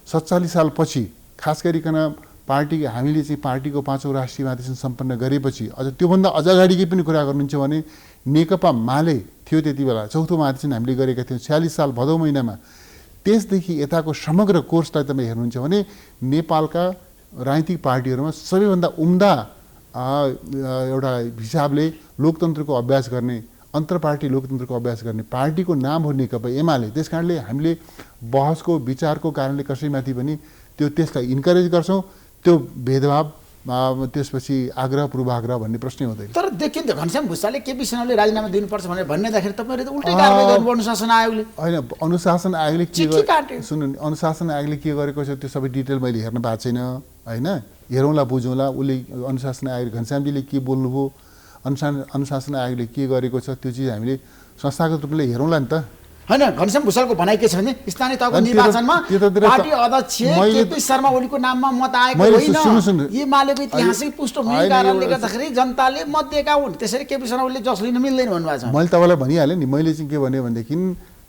H: 47 सालपछि खास गरिकन हामीले चाहिँ पार्टीको 5औं राष्ट्रिय महाधिवेशन सम्पन्न गरेपछि अझ त्योभन्दा अझ अगाडिकै पनि कुरा गर्नुहुन्छ भने नेकपा माले थियो त्यति बेला, 4थो महाधिवेशन हामीले गरेका थियौँ 46 साल भदौ महिनामा। त्यसदेखि यताको समग्र कोर्सलाई तपाईँ हेर्नुहुन्छ भने नेपालका राजनीतिक पार्टीहरूमा सबैभन्दा उम्दा एउटा हिसाबले लोकतन्त्रको अभ्यास गर्ने, अन्तर पार्टी लोकतन्त्रको अभ्यास गर्ने पार्टीको नाम हो नेकपा एमाले। त्यस कारणले हामीले बहसको विचारको कारणले कसैमाथि पनि त्यसलाई इन्करेज गर्छौँ। त्यो भेदभाव त्यसपछि आग्रह पूर्वाग्रह भन्ने प्रश्नै हुँदैन।
G: तर देखिन्छ घनश्याम भुसालले केपी शर्माले राजीनामा दिनुपर्छ भनेर भन्नेदाखेरि तपाईँले त उल्टै कारबाही गर्नु अनुशासन आयोगले।
H: होइन, अनुशासन आयोगले सुन्नु, अनुशासन आयोगले के गरेको छ त्यो सबै डिटेल मैले हेर्न पाएको छैन होइन। हेरौँला बुझौँला उसले अनुशासन आयोग घनश्यामजीले के बोल्नुभयो, अनुशासन आयोगले के गरेको छ त्यो चिज हामीले संस्थागत रूपले हेरौँला नि त।
G: होइन, घनश्याम भुसालको भनाइ के छ भने स्थानीय तहको निर्वाचनमा पार्टी अध्यक्ष केपी शर्मा ओलीको नाममा मत आएको होइन, एमालेको ऐतिहासिक पृष्ठभूमि कारणले गर्दाखेरि जनताले मत दिएका हुन्, त्यसरी केपी शर्मा ओलीले जस लिन मिल्दैन भन्नुभएको छ।
H: मैले तपाईँलाई भनिहालेँ नि, मैले चाहिँ के भने भनेदेखि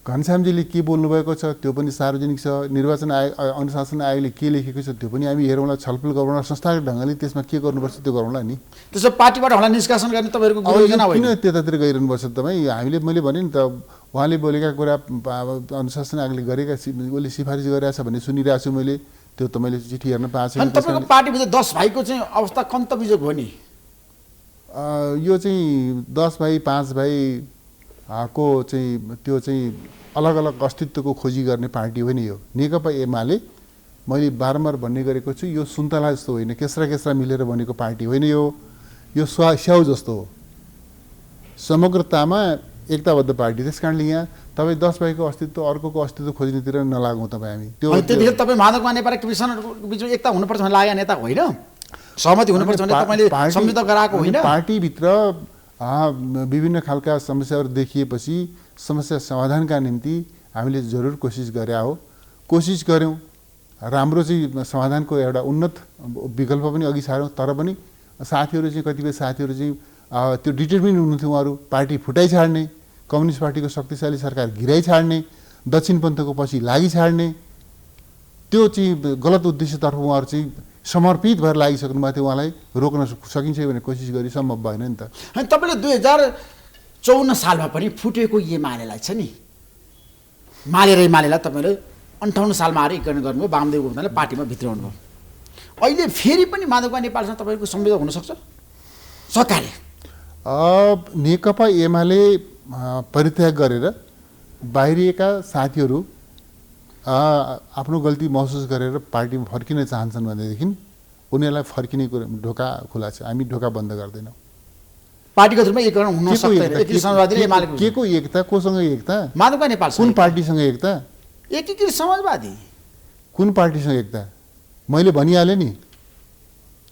H: घनश्यामजीले के बोल्नुभएको छ त्यो पनि सार्वजनिक छ, निर्वाचन आयोग अनुशासन आयोगले के लेखेको छ त्यो पनि हामी हेरौँला, छलफल गरौँला, संस्थागत ढङ्गले त्यसमा के गर्नुपर्छ त्यो गरौँला नि।
G: त्यसो पार्टीबाट होला निष्कासन गर्ने तपाईँहरूको योजना होइन?
H: किन त्यतातिर गइरहनुपर्छ तपाईँ? हामीले मैले भने नि त उहाँले बोलेका कुरा अनुशासन आयोगले गरेका उसले सिफारिस गरेको छ भन्ने सुनिरहेको छु मैले, त्यो त मैले चिठी हेर्न पाएको छैन।
G: तपाईँको पार्टीभित्र 10 भाइको चाहिँ अवस्था कन्तबिजोग हो नि?
H: यो चाहिँ 10 भाइ 5 भाइ को चाहिँ त्यो चाहिँ अलग अलग अस्तित्वको खोजी गर्ने पार्टी होइन यो नेकपा एमाले। मैले बारम्बार भन्ने गरेको छु, यो सुन्तला जस्तो होइन, केस्रा मिलेर बनेको पार्टी होइन यो स्याउ जस्तो हो, समग्रतामा एकताबद्ध पार्टी। त्यस कारणले यहाँ तपाईँ 10 भाइको अस्तित्व अर्कोको अस्तित्व खोज्नेतिर नलागौँ तपाईँ हामी। त्यो
G: त्यतिखेर तपाईँ माधवमा नेपाल केपी शर्माको बिचमा एकता हुनुपर्छ भनेर लागेका नेता होइन, सहमति हुनुपर्छ भनेर तपाईँले सम्झौता गराएको होइन?
H: पार्टीभित्र विभिन्न खालका समस्याहरू देखिएपछि समस्या समाधानका निम्ति हामीले जरुर कोसिस गरे हो, कोसिस गऱ्यौँ, राम्रो चाहिँ समाधानको एउटा उन्नत विकल्प पनि अघि सार्यौँ। तर पनि साथीहरू चाहिँ कतिपय साथीहरू चाहिँ त्यो डिटर्मिन हुनुहुन्थ्यो, उहाँहरू पार्टी फुटाइ छाड्ने, कम्युनिस्ट पार्टीको शक्तिशाली सरकार गिराइ छाड्ने, दक्षिण पन्थको पछि लागि छाड्ने, त्यो चाहिँ गलत उद्देश्यतर्फ उहाँहरू चाहिँ समर्पित भएर लागिसक्नु भएको थियो। उहाँलाई रोक्न सकिन्छ भने कोसिस गरी सम्भव भएन नि त।
G: अनि तपाईँले 2054 सालमा पनि फुटेको एमालेलाई छ नि मालेलाई तपाईँले 58 सालमा आएर एकीकरण गर्नुभयो, वामदेव गुप्ताले पार्टीमा भित्राउनु भयो। अहिले फेरि पनि माधवका नेपालसँग तपाईँको संवेदन हुनसक्छ सरकारले?
H: नेकपा एमाले परित्याग गरेर बाहिरिएका साथीहरू आफ्नो गल्ती महसुस गरेर पार्टीमा फर्किन चाहन्छन् भनेदेखि उनीहरूलाई फर्किने कुरा ढोका खुला छ। हामी ढोका बन्द गर्दैनौँ।
G: पार्टीगत रूपमा एकीकरण हुन सक्दैन। एकीकृत समाजवादी र एमालेको
H: के को एकता, कोसँग एकता,
G: माधवका नेपाल
H: कुन पार्टीसँग एकता,
G: एकीकृत समाजवादी
H: कुन पार्टीसँग एकता? मैले भनिहालेँ नि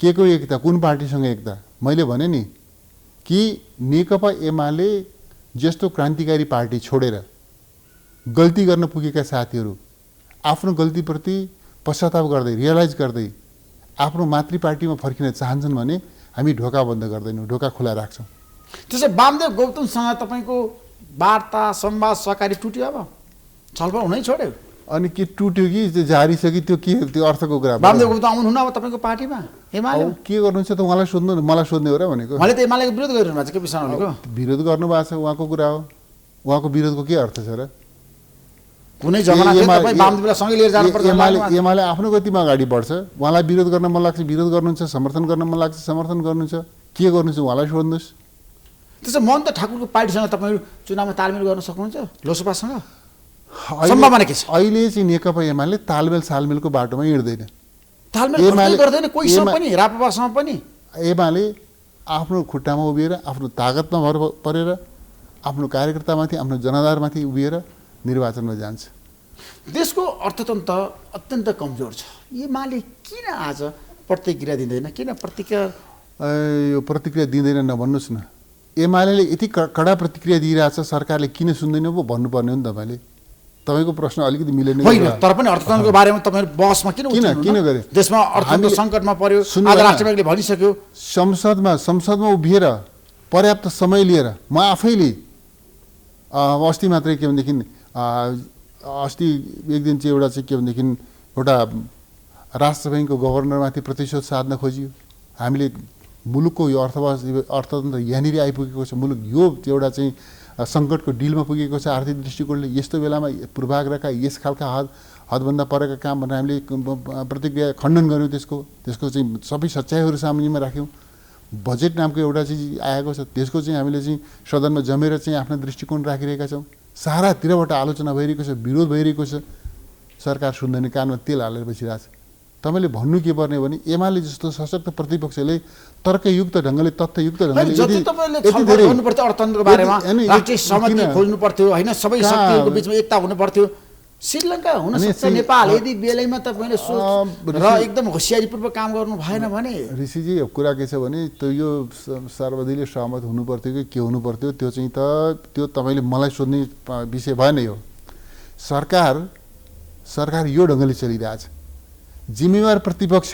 H: के को एकता, कुन पार्टीसँग एकता। मैले भने नि कि नेकपा एमाले जस्तो क्रान्तिकारी पार्टी छोडेर गल्ती गर्न पुगेका साथीहरू आफ्नो गल्तीप्रति पश्चाताप गर्दै, रियलाइज गर्दै आफ्नो मातृ पार्टीमा फर्किन चाहन्छन् भने हामी ढोका बन्द गर्दैनौँ, ढोका खुला राख्छौँ।
G: त्यसै वामदेव गौतमसँग तपाईँको वार्ता संवाद सहकारी टुट्यो, अब छलफल हुनै छोड्यो?
H: अनि के टुट्यो कि जारी छ कि त्यो के, त्यो अर्थको कुरा?
G: वामदेव गौतम आउनुहुन्न अब तपाईँको पार्टीमा एमाले?
H: के गर्नुहुन्छ त उहाँलाई सोध्नु, मलाई सोध्ने हो र भनेको?
G: उहाँले त एमालेको विरोध गरिरहनु भएको छ, के विषय भनेको?
H: विरोध गर्नुभएको छ, उहाँको कुरा हो। उहाँको विरोधको के अर्थ छ र?
G: कुनै जमाना तपाईँ वामदेवलाई सँगै लिएर जानुपर्छ।
H: एमाले आफ्नो गतिमा अगाडि बढ्छ। उहाँलाई विरोध गर्न मन लाग्छ विरोध गर्नुहुन्छ, समर्थन गर्न मन लाग्छ समर्थन गर्नुहुन्छ। के गर्नुहुन्छ उहाँलाई सोध्नुहोस्।
G: त्यसो महन्त ठाकुरको पार्टीसँग तपाईँ चुनावमा तालमेल गर्न सक्नुहुन्छ? लोकसभासँग सम्भावना के छ?
H: अहिले चाहिँ नेकपा एमाले तालमेल सालमेलको बाटोमा हिँड्दैन।
G: तालमेल गर्दैन कोहीसँग पनि, राप्रपासँग पनि।
H: एमाले आफ्नो खुट्टामा उभिएर, आफ्नो तागतमा भर परेर, आफ्नो कार्यकर्तामाथि, आफ्नो जनाधारमाथि उभिएर निर्वाचनमा जान्छ।
G: देशको अर्थतन्त्र अत्यन्त कमजोर छ। एमाले किन आज प्रतिक्रिया दिँदैन? किन
H: यो प्रतिक्रिया दिँदैन नभन्नुहोस् न। एमाले यति कडा प्रतिक्रिया दिइरहेछ, सरकारले किन सुन्दैन पो भन्नुपर्ने हो नि तपाईँले। तपाईँको प्रश्न अलिकति मिलेन।
G: होइन, तर पनि अर्थतन्त्रको बारेमा तपाईँ बहसमा
H: किन गरे?
G: देशमा अर्थतन्त्र सङ्कटमा पर्यो, आज राष्ट्रपतिले भनिसक्यो।
H: संसदमा उभिएर पर्याप्त समय लिएर म आफैले अस्ति मात्रै के भनेदेखि अस्ति एक दिन चाहिँ एउटा चाहिँ के भनेदेखि एउटा राष्ट्र ब्याङ्कको गभर्नरमाथि प्रतिशोध साध्न खोजियो। हामीले मुलुकको यो अर्थतन्त्र यहाँनिर आइपुगेको छ। मुलुक यो एउटा चाहिँ सङ्कटको डिलमा पुगेको छ आर्थिक दृष्टिकोणले। यस्तो बेलामा पूर्वाग्रहका यस खालका हदभन्दा परेका काम भनेर हामीले प्रतिक्रिया खण्डन गऱ्यौँ। त्यसको चाहिँ सबै सच्चाइहरू सामुन्यमा राख्यौँ। बजेट नामको एउटा चिज आएको छ, त्यसको चाहिँ हामीले चाहिँ सदनमा जमेर चाहिँ आफ्नो दृष्टिकोण राखिरहेका छौँ। सारातिरबाट आलोचना भइरहेको छ, विरोध भइरहेको छ। सरकार सुन्दैन, कानमा तेल हालेर बसिरहेको छ। तपाईँले भन्नु के पर्ने भने एमाले जस्तो सशक्त प्रतिपक्षले तर्कयुक्त ढङ्गले, तथ्ययुक्त ढङ्गले
G: गर्नुपर्थ्यो अर्थतन्त्रको बारेमा, राष्ट्रिय सहमति खोज्नु पर्थ्यो होइन, सबै शक्तिहरूको बिचमा एकता हुनु पर्थ्यो। श्रीलङ्का हुन सक्छ, नेपाल यदि बेलैमा तपाईँले सोच र एकदम होसियारीपूर्वक काम गर्नु भएन भने।
H: ऋषिजी कुरा के छ भने त्यो यो सर्वदलीय सहमत हुनु पर्थ्यो कि के हुनु पर्थ्यो, त्यो चाहिँ त्यो तपाईँले मलाई सोध्ने विषय भएन। यो सरकार यो ढङ्गले चलिरहेछ। जिम्मेवार प्रतिपक्ष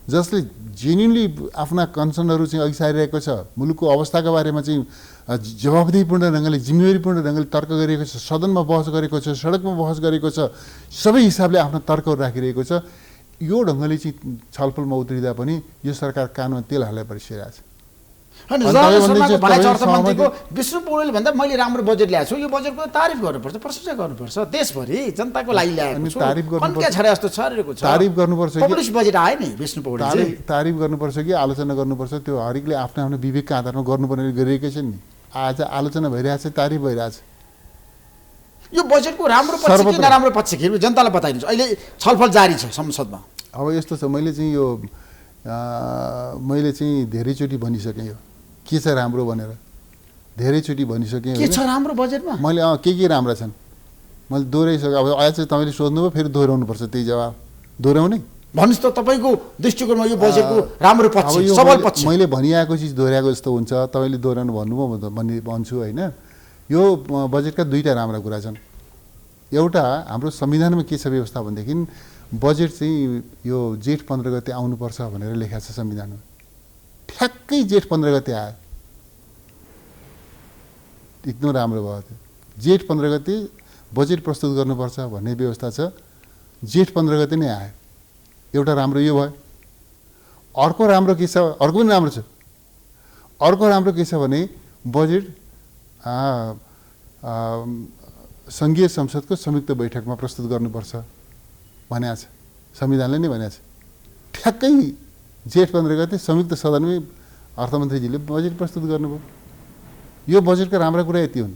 H: जसले जेन्युनली आफ्ना कन्सर्नहरू चाहिँ अघि सारिरहेको छ, मुलुकको अवस्थाको बारेमा चाहिँ जवाबदेहीपूर्ण ढङ्गले, जिम्मेवारीपूर्ण ढङ्गले तर्क गरिएको छ, सदनमा बहस गरेको छ, सडकमा बहस गरेको छ, सबै हिसाबले आफ्ना तर्कहरू राखिरहेको छ। यो ढङ्गले चाहिँ छलफलमा उत्रिँदा पनि यो सरकार कानमा तेल हालेर परिसकेको छ।
G: विष्णु पौडेलले भन्दा मैले राम्रो बजेट ल्याएको छु, यो बजेटको तारिफ गर्नुपर्छ, प्रशंसा गर्नुपर्छ, देशभरि जनताको लागि ल्याएको छु,
H: तारिफ गर्नुपर्छ कि
G: बजेट आयो नि विष्णु पौडेलले
H: तारिफ गर्नुपर्छ कि आलोचना गर्नुपर्छ, त्यो हरेकले आफ्नो आफ्नो विवेकका आधारमा गर्नुपर्ने गरिएकै छ नि। आज आलोचना भइरहेछ, तारिफ भइरहेछ।
G: यो बजेटको राम्रो पक्ष के नराम्रो पक्ष के जनतालाई बताइदिन्छ। अहिले छलफल जारी छ संसदमा।
H: अब यस्तो छ, मैले चाहिँ धेरैचोटि भनिसकेँ यो के छ राम्रो भनेर, धेरैचोटि भनिसकेँ।
G: के छ राम्रो बजेटमा?
H: मैले के राम्रा छन् मैले दोहोऱ्याइसकेँ। अब आज चाहिँ तपाईँले सोध्नुभयो, फेरि दोहोऱ्याउनुपर्छ त्यही जवाब। दोहोऱ्याउने
G: भन्नुहोस् त तपाईँको दृष्टिकोणमा यो बजेटको राम्रो पक्ष, सबल पक्ष।
H: मैले भनिआएको चिज दोहोऱ्याएको जस्तो हुन्छ, तपाईँले दोहोऱ्याउनु भन्नुभयो भन्छु होइन। यो बजेटका दुईवटा राम्रा कुरा छन्। एउटा हाम्रो संविधानमा के छ व्यवस्था भनेदेखि बजेट चाहिँ यो जेठ 15 गते आउनुपर्छ भनेर लेखा छ संविधानमा। ठ्याक्कै जेठ 15 गते आयो, एकदम राम्रो भयो। त्यो जेठ 15 गते बजेट प्रस्तुत गर्नुपर्छ भन्ने व्यवस्था छ, जेठ 15 गते नै आयो। एउटा राम्रो यो भयो। अर्को राम्रो के छ, अर्को पनि राम्रो छ। अर्को राम्रो के छ भने बजेट सङ्घीय संसदको संयुक्त बैठकमा प्रस्तुत गर्नुपर्छ भनेको छ, संविधानले नै भनेको छ। ठ्याक्कै जेठ 15 गते संयुक्त सदनमै अर्थमन्त्रीजीले बजेट प्रस्तुत गर्नुभयो। यो बजेटका राम्रा कुरा यति हुन्।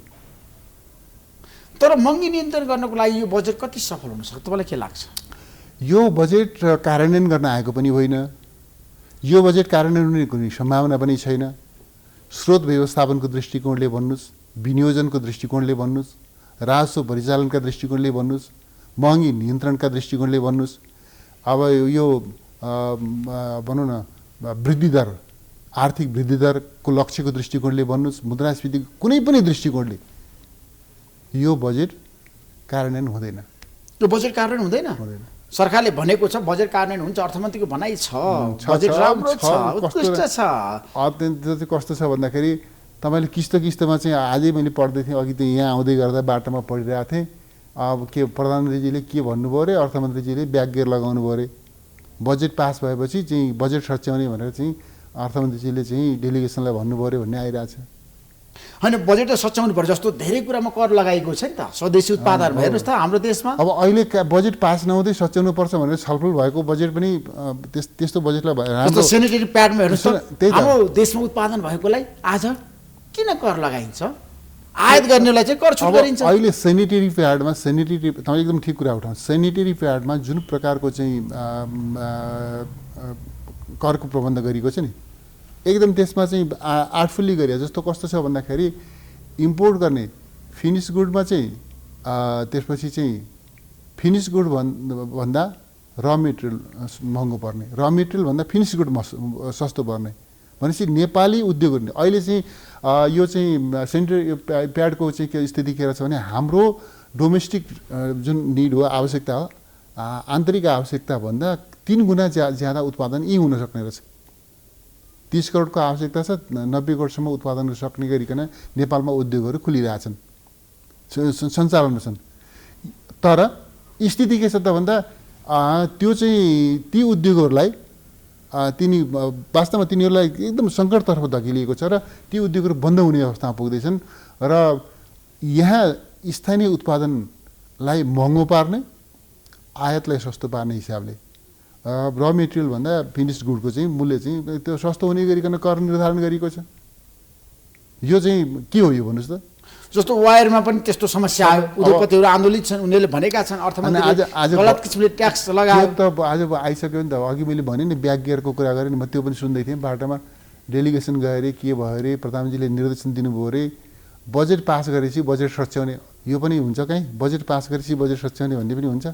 G: तर महँगी नियन्त्रण गर्नको लागि यो बजेट कति सफल हुन सक्छ तपाईँलाई के लाग्छ?
H: यो बजेट कार्यान्वयन गर्न आएको पनि होइन। यो बजेट कार्यान्वयन हुने कुनै सम्भावना पनि छैन। स्रोत व्यवस्थापनको दृष्टिकोणले भन्नुहोस्, विनियोजनको दृष्टिकोणले भन्नुहोस्, राजस्व परिचालनका दृष्टिकोणले भन्नुहोस्, महँगी नियन्त्रणका दृष्टिकोणले भन्नुहोस्, अब यो भनौँ न वृद्धि दर, आर्थिक वृद्धि दरको लक्ष्यको दृष्टिकोणले भन्नुहोस्, मुद्रास्फीतिको कुनै पनि दृष्टिकोणले यो बजेट कार्यान्वयन हुँदैन।
G: यो बजेट कार्यान्वयन हुँदैन? सरकारले भनेको छ बजेट कार्यान्वयन हुन्छ, अर्थमन्त्रीको भनाइ छ, बजेट राम्रो छ, उत्कृष्ट छ।
H: अत्यन्त चाहिँ कस्तो छ भन्दाखेरि तपाईँले किस्तामा चाहिँ आजै मैले पढ्दै थिएँ, अघि त यहाँ आउँदै गर्दा बाटोमा पढिरहेको थिएँ। अब के प्रधानमन्त्रीजीले के भन्नुभयो अरे, अर्थमन्त्रीजीले ब्याक गियर लगाउनु भयो अरे। बजेट पास भएपछि चाहिँ बजेट सच्याउने भनेर चाहिँ अर्थमन्त्रीजीले चाहिँ डेलिगेसनलाई भन्नुभयो अरे भन्ने आइरहेछ।
G: होइन, बजेट त सच्याउनु पर्छ। जस्तो धेरै कुरामा कर लगाएको छ नि त, स्वदेशी उत्पादन। हेर्नुहोस् त हाम्रो देशमा
H: अब अहिले बजेट पास नहुँदै सच्याउनु पर्छ भनेर छलफल भएको बजेट पनि त्यस्तो बजेटलाई
G: जस्तो सेनिटरी प्याडमा हेर्नुहोस् त, हाम्रो देशमा उत्पादन भएकोलाई आज किन कर लगाइन्छ? आयात गर्नेलाई चाहिँ कर छुट गरिन्छ।
H: अहिले सेनिटरी प्याडमा तपाईँ एकदम ठिक कुरा उठाउनु। सेनिटरी प्याडमा जुन प्रकारको चाहिँ करको प्रबन्ध गरिएको छ नि, एकदम त्यसमा चाहिँ आर्टफुल्ली गरियो। जस्तो कस्तो छ भन्दाखेरि इम्पोर्ट गर्ने फिनिस गुडमा चाहिँ त्यसपछि चाहिँ फिनिस गुड भन्दा र मेटेरियल महँगो पर्ने, र मेटेरियल भन्दा फिनिस गुड सस्तो पर्ने भनेपछि नेपाली उद्योगहरूले अहिले चाहिँ यो चाहिँ सेनिटरी प्याडको चाहिँ के स्थिति के रहेछ भने हाम्रो डोमेस्टिक जुन निड हो, आवश्यकता हो, आन्तरिक आवश्यकता भन्दा 3 गुणा ज्यादा उत्पादन यी हुन सक्ने रहेछ। 30 करोडको आवश्यकता छ, 90 करोडसम्म उत्पादन गर्न सक्ने गरिकन नेपालमा उद्योगहरू खुलिरहेछन्, सञ्चालनमा छन्। तर स्थिति के छ त भन्दा त्यो चाहिँ ती उद्योगहरूलाई वास्तवमा तिनीहरूलाई एकदम सङ्कटतर्फ धकिलिएको छ र ती उद्योगहरू बन्द हुने अवस्थामा पुग्दैछन्। र यहाँ स्थानीय उत्पादनलाई महँगो पार्ने, आयातलाई सस्तो पार्ने हिसाबले र मेटेरियल भन्दा फिनिस्ड गुडको चाहिँ मूल्य चाहिँ त्यो सस्तो हुने गरिकन कर निर्धारण गरिएको छ। यो चाहिँ के हो यो भन्नुहोस् त?
G: जस्तो वायरमा पनि त्यस्तो समस्या आयो, उद्योगपतिहरू आन्दोलित छन्, उनीहरूले भनेका छन् अर्थमन्त्रीले गलत किसिमले ट्याक्स लगायो।
H: त आज आइसक्यो नि त। अघि मैले भने नि ब्याक गियरको कुरा गरेँ नि, म त्यो पनि सुन्दै थिएँ। बाटोमा डेलिगेसन गयो अरे, के भयो अरे, प्रधानमन्त्रीले निर्देशन दिनुभयो अरे बजेट पास गरेपछि बजेट सच्याउने। यो पनि हुन्छ कहीँ? बजेट पास गरेपछि बजेट सच्याउने भन्ने पनि हुन्छ?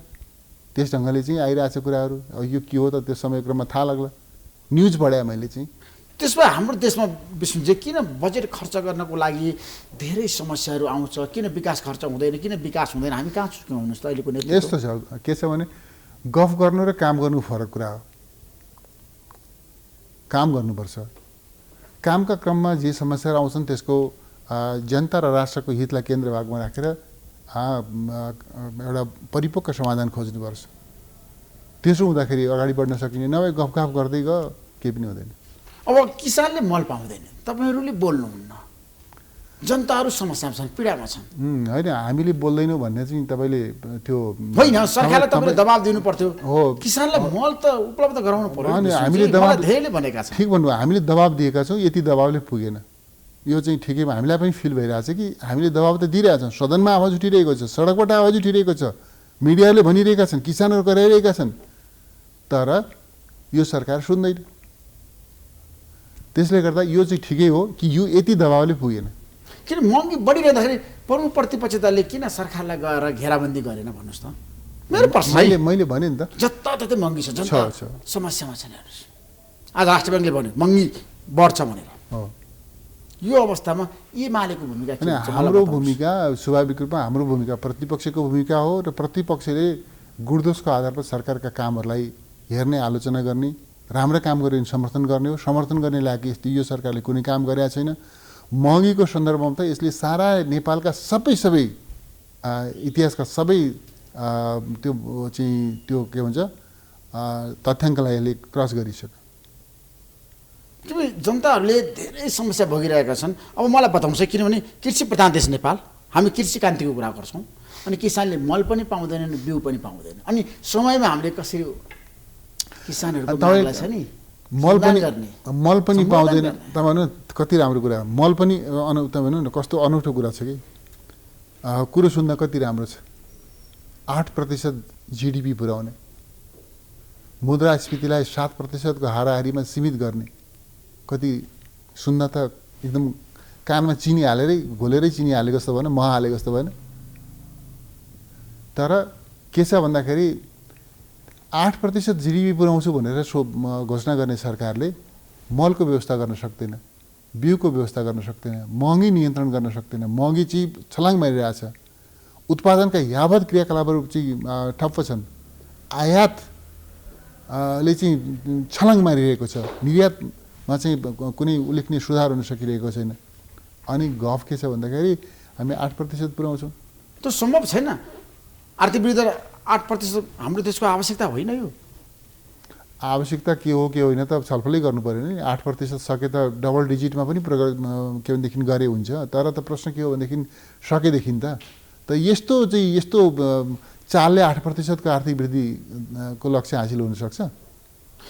H: त्यस ढङ्गले चाहिँ आइरहेछ कुराहरू। यो के हो त? त्यो समयक्रममा थाहा लाग्ला, न्युज पढाएँ मैले चाहिँ।
G: त्यसमा हाम्रो देशमा विष्णुजी किन बजेट खर्च गर्नको लागि धेरै समस्याहरू आउँछ? किन विकास खर्च हुँदैन? किन विकास हुँदैन? हामी कहाँ चुक्यौँ हुनुहोस् त अहिलेको नेतृत्व?
H: यस्तो छ, के छ भने गफ गर्नु र काम गर्नु फरक कुरा हो। काम गर्नुपर्छ। कामका क्रममा जे समस्याहरू आउँछन् त्यसको जनता र राष्ट्रको हितलाई केन्द्रभागमा राखेर एउटा परिपक्व समाधान खोज्नुपर्छ। त्यसो हुँदाखेरि अगाडि बढ्न सकिने, नभए गफगाफ गर्दै गयो केही पनि हुँदैन।
G: अब किसानले मल पाउँदैन, तपाईँहरूले बोल्नुहुन्न, जनताहरू समस्यामा छन्, पीडामा छन्।
H: होइन, हामीले बोल्दैनौँ भन्ने चाहिँ तपाईँले त्यो
G: होइन, सरकारलाई तपाईँले दबाब दिनु पर्थ्यो। हो, किसानलाई मल त उपलब्ध गराउनु पर्यो।
H: हामीले दबाब
G: धेरैले भनेका छन्।
H: ठिक भन्नुभयो, हामीले दबाब दिएका छौँ, यति दबाबले पुगेन। यो चाहिँ ठिकैमा हामीलाई पनि फिल भइरहेछ कि हामीले दबाब त दिइरहेछौँ। सदनमा आवाज उठिरहेको छ, सडकबाट आवाज उठिरहेको छ, मिडियाले भनिरहेका छन्, किसानहरू कराइरहेका छन्, तर यो सरकार सुन्दैन। त्यसले गर्दा यो चाहिँ ठिकै हो कि यो यति दबावले पुगेन।
G: किन महँगी बढिरहँदाखेरि प्रमुख प्रतिपक्ष दलले किन सरकारलाई गएर घेराबन्दी गरेन भन्नुहोस् त? मेरो प्रश्न।
H: मैले भने नि त,
G: जताततै महँगी छ, जनता समस्यामा छन्। हेर्नुहोस्, आज राष्ट्र ब्याङ्कले भन्यो महँगी बढ्छ भनेर। यो अवस्थामा एमालेको भूमिका के हुन्छ?
H: हाम्रो भूमिका स्वाभाविक रूपमा हाम्रो भूमिका प्रतिपक्षको भूमिका हो र प्रतिपक्षले गुणदोषको आधारमा सरकारका कामहरूलाई हेर्ने, आलोचना गर्ने, राम्रो काम गऱ्यो भने समर्थन गर्ने हो। समर्थन गर्ने लागि यो सरकारले कुनै काम गरेका छैन। महँगीको सन्दर्भमा त यसले सारा नेपालका सबै इतिहासका सबै त्यो चाहिँ त्यो के भन्छ तथ्याङ्कलाई यसले क्रस गरिसक्यो।
G: जनताहरूले धेरै समस्या भोगिरहेका छन्। अब मलाई बताउँछ, किनभने कृषि प्रधान देश नेपाल, हामी कृषि क्रान्तिको कुरा गर्छौँ। अनि किसानले मल पनि पाउँदैन, बिउ पनि पाउँदैन। अनि समयमा हामीले कसरी किसानहरूको मागलाई छ नि
H: मल पनि पाउँदैन।
G: गर्ने।
H: तपाईँ कति राम्रो कुरा, मल पनि तपाईँ न कस्तो अनौठो कुरा छ कि कुरो सुन्दा कति राम्रो छ। 8% GDP पुर्याउने, मुद्रास्फीतिलाई 7% हाराहारीमा सीमित गर्ने, कति सुन्न त एकदम कानमा चिनी हालेरै घोलेरै चिनी हालेको जस्तो भएन, मह हालेको जस्तो भएन। तर के छ भन्दाखेरि 8% GDP पुर्याउँछु भनेर घोषणा गर्ने सरकारले मलको व्यवस्था गर्न सक्दैन, बिउको व्यवस्था गर्न सक्दैन, महँगी नियन्त्रण गर्न सक्दैन। महँगी चिज छलाङ मारिरहेछ। उत्पादनका यावत क्रियाकलापहरू चाहिँ ठप्प छन्। आयात ले चाहिँ छलाङ मारिरहेको छ। निर्यातमा चाहिँ कुनै उल्लेखनीय सुधार हुन सकिरहेको छैन। अनि गफ के छ भन्दाखेरि हामी 8% पुर्याउँछौँ।
G: त्यो सम्भव छैन। आर्थिक वृद्धि 8% हाम्रो देशको आवश्यकता होइन। यो
H: आवश्यकता के हो के होइन त छलफलै गर्नु पऱ्यो नि। 8% सके त डबल डिजिटमा पनि के भनेदेखि गरे हुन्छ। तर त प्रश्न के हो भनेदेखि सकेदेखि त यस्तो चालले 8% को आर्थिक वृद्धिको लक्ष्य हासिल हुनसक्छ।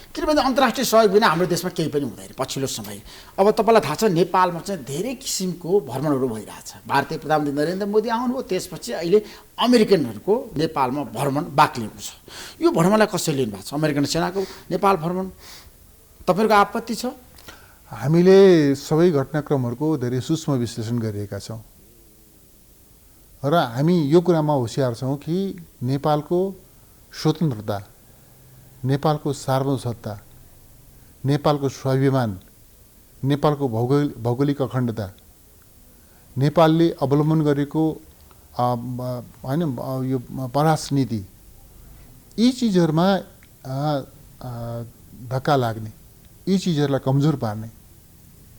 G: किनभने अन्तर्राष्ट्रिय सहयोग बिना हाम्रो देशमा केही पनि हुँदैन पछिल्लो समय। अब तपाईँलाई थाहा छ नेपालमा चाहिँ धेरै किसिमको भ्रमणहरू भइरहेछ। भारतीय प्रधानमन्त्री नरेन्द्र मोदी आउनुभयो, त्यसपछि अहिले अमेरिकनहरूको नेपालमा भ्रमण बाक्लिएको छ। यो भ्रमणलाई कसरी लिनु भएको छ? अमेरिकन सेनाको नेपाल भ्रमण, तपाईँहरूको आपत्ति छ?
H: हामीले सबै घटनाक्रमहरूको धेरै सूक्ष्म विश्लेषण गरिरहेका छौँ र हामी यो कुरामा होसियार छौँ कि नेपालको स्वतन्त्रता, नेपालको सार्वभौमसत्ता, नेपालको स्वाभिमान, नेपालको भौगोलिक अखण्डता, नेपालले अवलम्बन गरेको होइन यो परास नीति, यी चिजहरूमा धक्का लाग्ने, यी चिजहरूलाई कमजोर पार्ने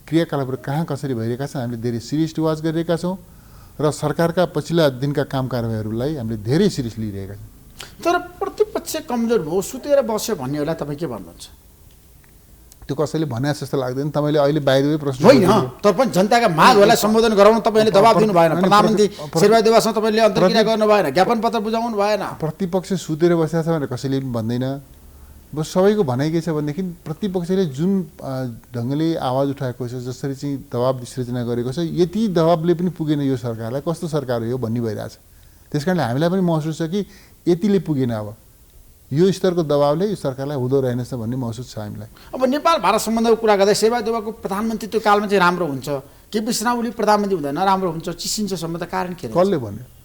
H: क्रियाकलापहरू कहाँ कसरी भइरहेका छन् हामीले धेरै सिरियसली वाच गरिरहेका छौँ र सरकारका पछिल्ला दिनका काम कारबाहीहरूलाई हामीले धेरै सिरियस लिइरहेका छौँ।
G: तर प्रतिपक्ष कमजोर भयो, सुतेर बस्यो भन्नेहरूलाई तपाईँ के भन्नुहुन्छ?
H: त्यो कसैले भने जस्तो लाग्दैन। तपाईँले अहिले बाहिर प्रश्न
G: होइन, तर पनि जनताका मागहरूलाई सम्बोधन गराउन तपाईँले दबाब दिनु भएन। प्रधानमन्त्री शेरबहादुर देउवासँग तपाईँले अन्तर्क्रिया गर्नु भएन, ज्ञापन पत्र बुझाउनु भएन।
H: प्रतिपक्ष सुतेर बसेको छ भनेर कसैले पनि भन्दैन। बस सबैको भनाइ के छ भनेदेखि प्रतिपक्षले जुन ढङ्गले आवाज उठाएको छ, जसरी चाहिँ दबाब सृजना गरेको छ, यति दबाबले पनि पुगेन यो सरकारलाई। कस्तो सरकार हो यो भन्ने भइरहेछ। त्यस कारणले हामीलाई पनि महसुस छ कि यतिले पुगेन। अब यो स्तरको दबावले यो सरकारलाई हुँदो रहेनछ भन्ने महसुस छ हामीलाई।
G: अब नेपाल भारत सम्बन्धको कुरा गर्दा शेरबहादुर देउवाको प्रधानमन्त्रीत्व कालमा चाहिँ राम्रो हुन्छ, केपी शर्मा ओली प्रधानमन्त्री हुँदा नराम्रो हुन्छ, चिसिन्छ सम्बन्ध। कारण के?
H: कसले भन्यो?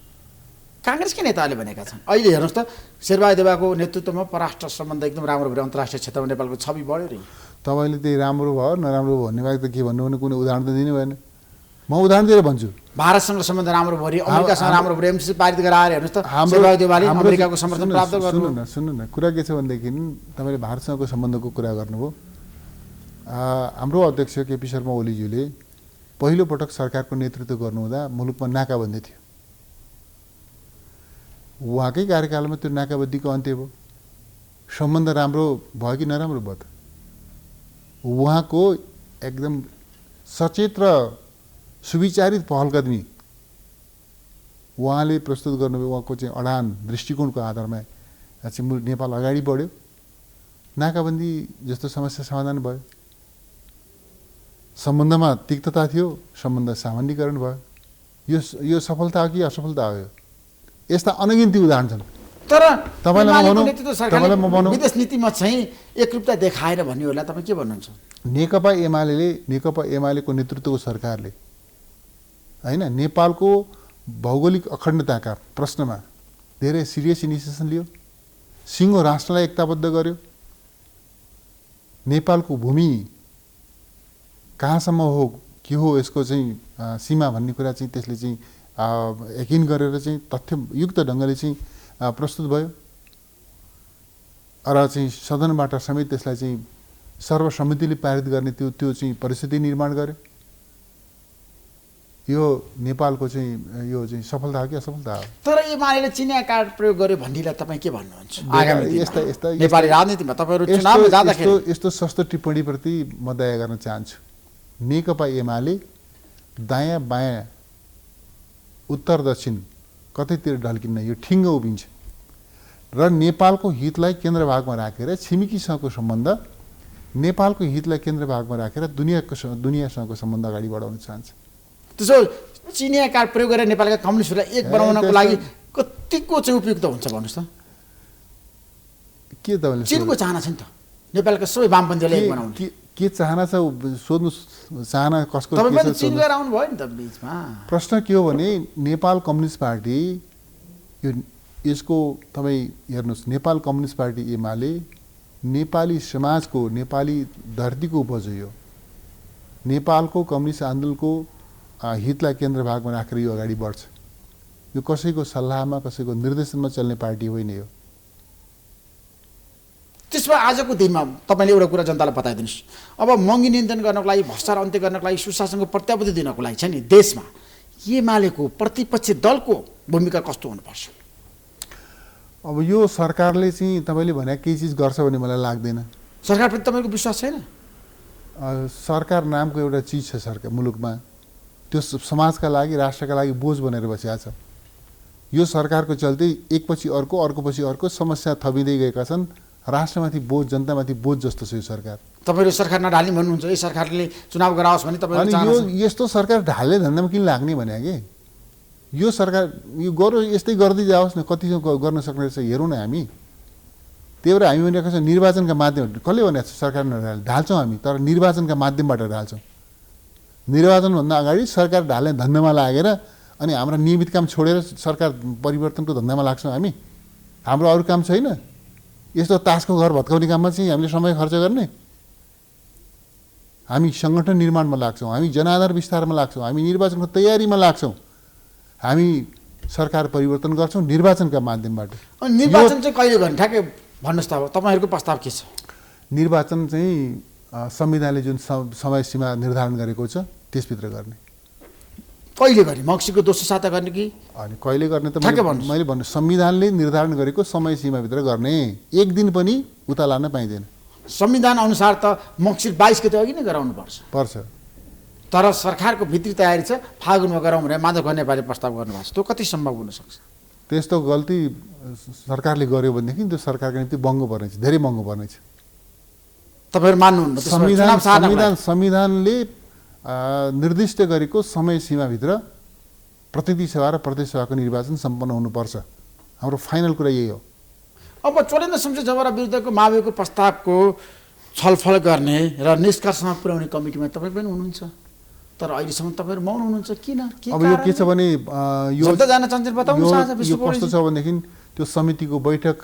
G: काङ्ग्रेसकै नेताहरूले भनेका छन्। अहिले हेर्नुहोस् त, शेरबहादुर देउवाको नेतृत्वमा परराष्ट्र सम्बन्ध एकदम राम्रो भएर अन्तर्राष्ट्रिय क्षेत्रमा नेपालको छवि बढ्यो रे।
H: तपाईँले त्यही राम्रो भयो नराम्रो भयो भन्ने बाहेक त के भन्नु भने कुनै उदाहरण त दिनु भएन। म उदाहरण दिएर भन्छु।
G: भारतसँग सम्बन्ध राम्रो भयो, अमेरिकासँग राम्रो भयो, एमसिसी पारित गराएर हेर्नुहोस् त, शेरबहादुर देउवाले अमेरिकाको समर्थन प्राप्त गर्नु।
H: सुन्नु न, कुरा के छ भनेदेखि तपाईँले भारतसँगको सम्बन्धको कुरा गर्नुभयो। हाम्रो अध्यक्ष केपी शर्मा ओलीज्यूले पहिलोपटक सरकारको नेतृत्व गर्नुहुँदा मुलुकमा नाकाबन्दी थियो। उहाँकै कार्यकालमा त्यो नाकाबन्दीको अन्त्य भयो। सम्बन्ध राम्रो भयो कि नराम्रो भयो त? उहाँको एकदम सचेत र सुविचारित पहलकदमी उहाँले प्रस्तुत गर्नुभयो। उहाँको चाहिँ अडान दृष्टिकोणको आधारमा चाहिँ नेपाल अगाडि बढ्यो। नाकाबन्दी जस्तो समस्या समाधान भयो। सम्बन्धमा तिक्तता थियो, सम्बन्ध सामान्यीकरण भयो। यो सफलता हो कि असफलता हो? यस्ता अनगिन्ती उदाहरण छन्।
G: तर
H: तपाईँलाई म भनौँ,
G: विदेश नीतिमा चाहिँ एकरूपता देखाएन भन्नेहरूलाई तपाईँ के भन्नुहुन्छ?
H: नेकपा एमालेको नेतृत्वको सरकारले होइन नेपालको भौगोलिक अखण्डताका प्रश्नमा धेरै सिरियस इनिसिएसन लियो। सिङ्गो राष्ट्रलाई एकताबद्ध गर्यो। नेपालको भूमि कहाँसम्म हो, के हो, यसको चाहिँ सीमा भन्ने कुरा चाहिँ त्यसले चाहिँ यकिन गरेर चाहिँ तथ्ययुक्त ढङ्गले चाहिँ प्रस्तुत भयो र चाहिँ सदनबाट समेत त्यसलाई चाहिँ सर्वसम्मतिले पारित गर्ने त्यो चाहिँ परिस्थिति निर्माण गर्यो। यो नेपालको चाहिँ यो चाहिँ सफलता हो कि असफलता हो?
G: तर एमाले चिनिया कार्ड प्रयोग गर्यो भन्नेलाई तपाईँ के भन्नुहुन्छ? यस्ता नेपाली राजनीतिमा तपाईँहरू चुनावमा जाँदाखेरि
H: यस्तो सस्तो टिप्पणीप्रति म दया गर्न चाहन्छु। नेकपा एमाले दायाँ बायाँ उत्तर दक्षिण कतैतिर ढल्किन्न, यो ठिङ्ग उभिन्छ र नेपालको हितलाई केन्द्र भागमा राखेर छिमेकीसँगको सम्बन्ध, नेपालको हितलाई केन्द्र भागमा राखेर दुनियाँसँगको सम्बन्ध अगाडि बढाउन चाहन्छ।
G: त्यसो चिनिया कार्ड प्रयोग गरेर नेपालका कम्युनिस्टहरूलाई एक बनाउनको लागि कतिको चाहिँ उपयुक्त हुन्छ भन्नुहोस् त?
H: के तपाईँले
G: चिनको चाहना छ नि त नेपालका सबै वामपन्थीहरूलाई एक बनाउने।
H: के चाहना छ सोध्नु, चाहना कसको के
G: तपाईँ पनि
H: छ
G: चिन
H: सोध्नु।
G: गएर आउनुभयो नि त बिचमा।
H: प्रश्न के हो भने नेपाल कम्युनिस्ट पार्टी यो यसको तपाईँ हेर्नुहोस्, नेपाल कम्युनिस्ट पार्टी एमाले नेपाली समाजको, नेपाली धरतीको उपज हो। यो नेपालको कम्युनिस्ट आन्दोलनको हितलाई केन्द्र भागमा राखेर यो अगाडि बढ्छ। यो कसैको सल्लाहमा, कसैको निर्देशनमा चल्ने पार्टी होइन यो।
G: त्यसमा आजको दिनमा तपाईँले एउटा कुरा जनतालाई बताइदिनुहोस्, अब महँगी नियन्त्रण गर्नको लागि, भ्रष्टाचार अन्त्य गर्नको लागि, सुशासनको प्रत्याभूति दिनको लागि छ नि देशमा एमालेको प्रतिपक्षी दलको भूमिका कस्तो हुनुपर्छ?
H: अब यो सरकारले चाहिँ तपाईँले भने केही चिज गर्छ भन्ने मलाई लाग्दैन।
G: सरकारप्रति तपाईँको विश्वास छैन?
H: सरकार नामको एउटा चिज छ सरकार मुलुकमा, त्यो समाजका लागि, राष्ट्रका लागि बोझ बनेर बसेको छ। यो सरकारको चल्दै एकपछि अर्को, अर्कोपछि अर्को समस्या थपिँदै गएका छन्। राष्ट्रमाथि बोझ, जनतामाथि बोझ जस्तो छ यो सरकार।
G: तपाईँले सरकार नढाल्ने भन्नुहुन्छ, यो सरकारले चुनाव गराओस् भने
H: अनि यो यस्तो सरकार ढाल्ने धन्दामा किन लाग्ने भने कि यो सरकार यो गरो, यस्तै गर्दै जाओस् न, कति गर्न सक्ने रहेछ हेरौँ न हामी। त्यही भएर हामी भनेको छ निर्वाचनका माध्यमबाट, कसले भनेको छ सरकार नढाल्ने, ढाल्छौँ हामी, तर निर्वाचनका माध्यमबाट ढाल्छौँ। निर्वाचनभन्दा अगाडि सरकार ढाल्ने धन्दामा लागेर अनि हाम्रा नियमित काम छोडेर सरकार परिवर्तनको धन्दामा लाग्छौँ हामी। हाम्रो अरू काम छैन? यस्तो तासको घर भत्काउने काममा चाहिँ हामीले समय खर्च गर्ने? हामी सङ्गठन निर्माणमा लाग्छौँ, हामी जनाधार विस्तारमा लाग्छौँ, हामी निर्वाचनको तयारीमा लाग्छौँ, हामी सरकार परिवर्तन गर्छौँ निर्वाचनका माध्यमबाट।
G: अनि निर्वाचन चाहिँ कहिले गर्ने ठ्याक्कै भन्नुहोस् त? अब तपाईँहरूको प्रस्ताव के छ?
H: निर्वाचन चाहिँ संविधानले जुन समय सीमा निर्धारण गरेको छ त्यसभित्र गर्ने।
G: कहिले गर्ने? मक्सीको दोस्रो साता गर्ने कि?
H: अनि कहिले गर्ने त
G: ठ्याक्कै भन्नुहोस्।
H: मैले भन्नु, संविधानले निर्धारण गरेको समय सीमाभित्र गर्ने, एक दिन पनि उता लान पाइँदैन।
G: संविधान अनुसार त मक्सिर 22 गते अघि नै गराउनु पर्छ। तर सरकारको भित्री तयारी छ फागुनमा गराउँ भनेर माधव नेपालले प्रस्ताव गर्नुभएको छ। त्यो कति सम्भव हुन सक्छ?
H: त्यस्तो गल्ती सरकारले गर्यो भनेदेखि त्यो सरकारको निम्ति महँगो पर्नेछ, धेरै महँगो पर्नेछ।
G: तपाईँहरू मान्नुहुन्न?
H: संविधानले निर्दिष्ट गरेको समय सीमाभित्र प्रतिनिधि सभा र प्रदेश सभाको निर्वाचन सम्पन्न हुनुपर्छ। हाम्रो फाइनल कुरा यही हो।
G: अब चोलेन्द्र शमशेर जबरा विरुद्धको माविको प्रस्तावको छलफल गर्ने र निष्कर्षमा पुर्याउने कमिटीमा तपाईँ पनि हुनुहुन्छ, तर अहिलेसम्म तपाईँहरू मौन हुनुहुन्छ, किन?
H: अब यो के छ भने यो
G: जान चाहन्छ बताउनु साझा
H: यो कस्तो छ भनेदेखि त्यो समितिको बैठक,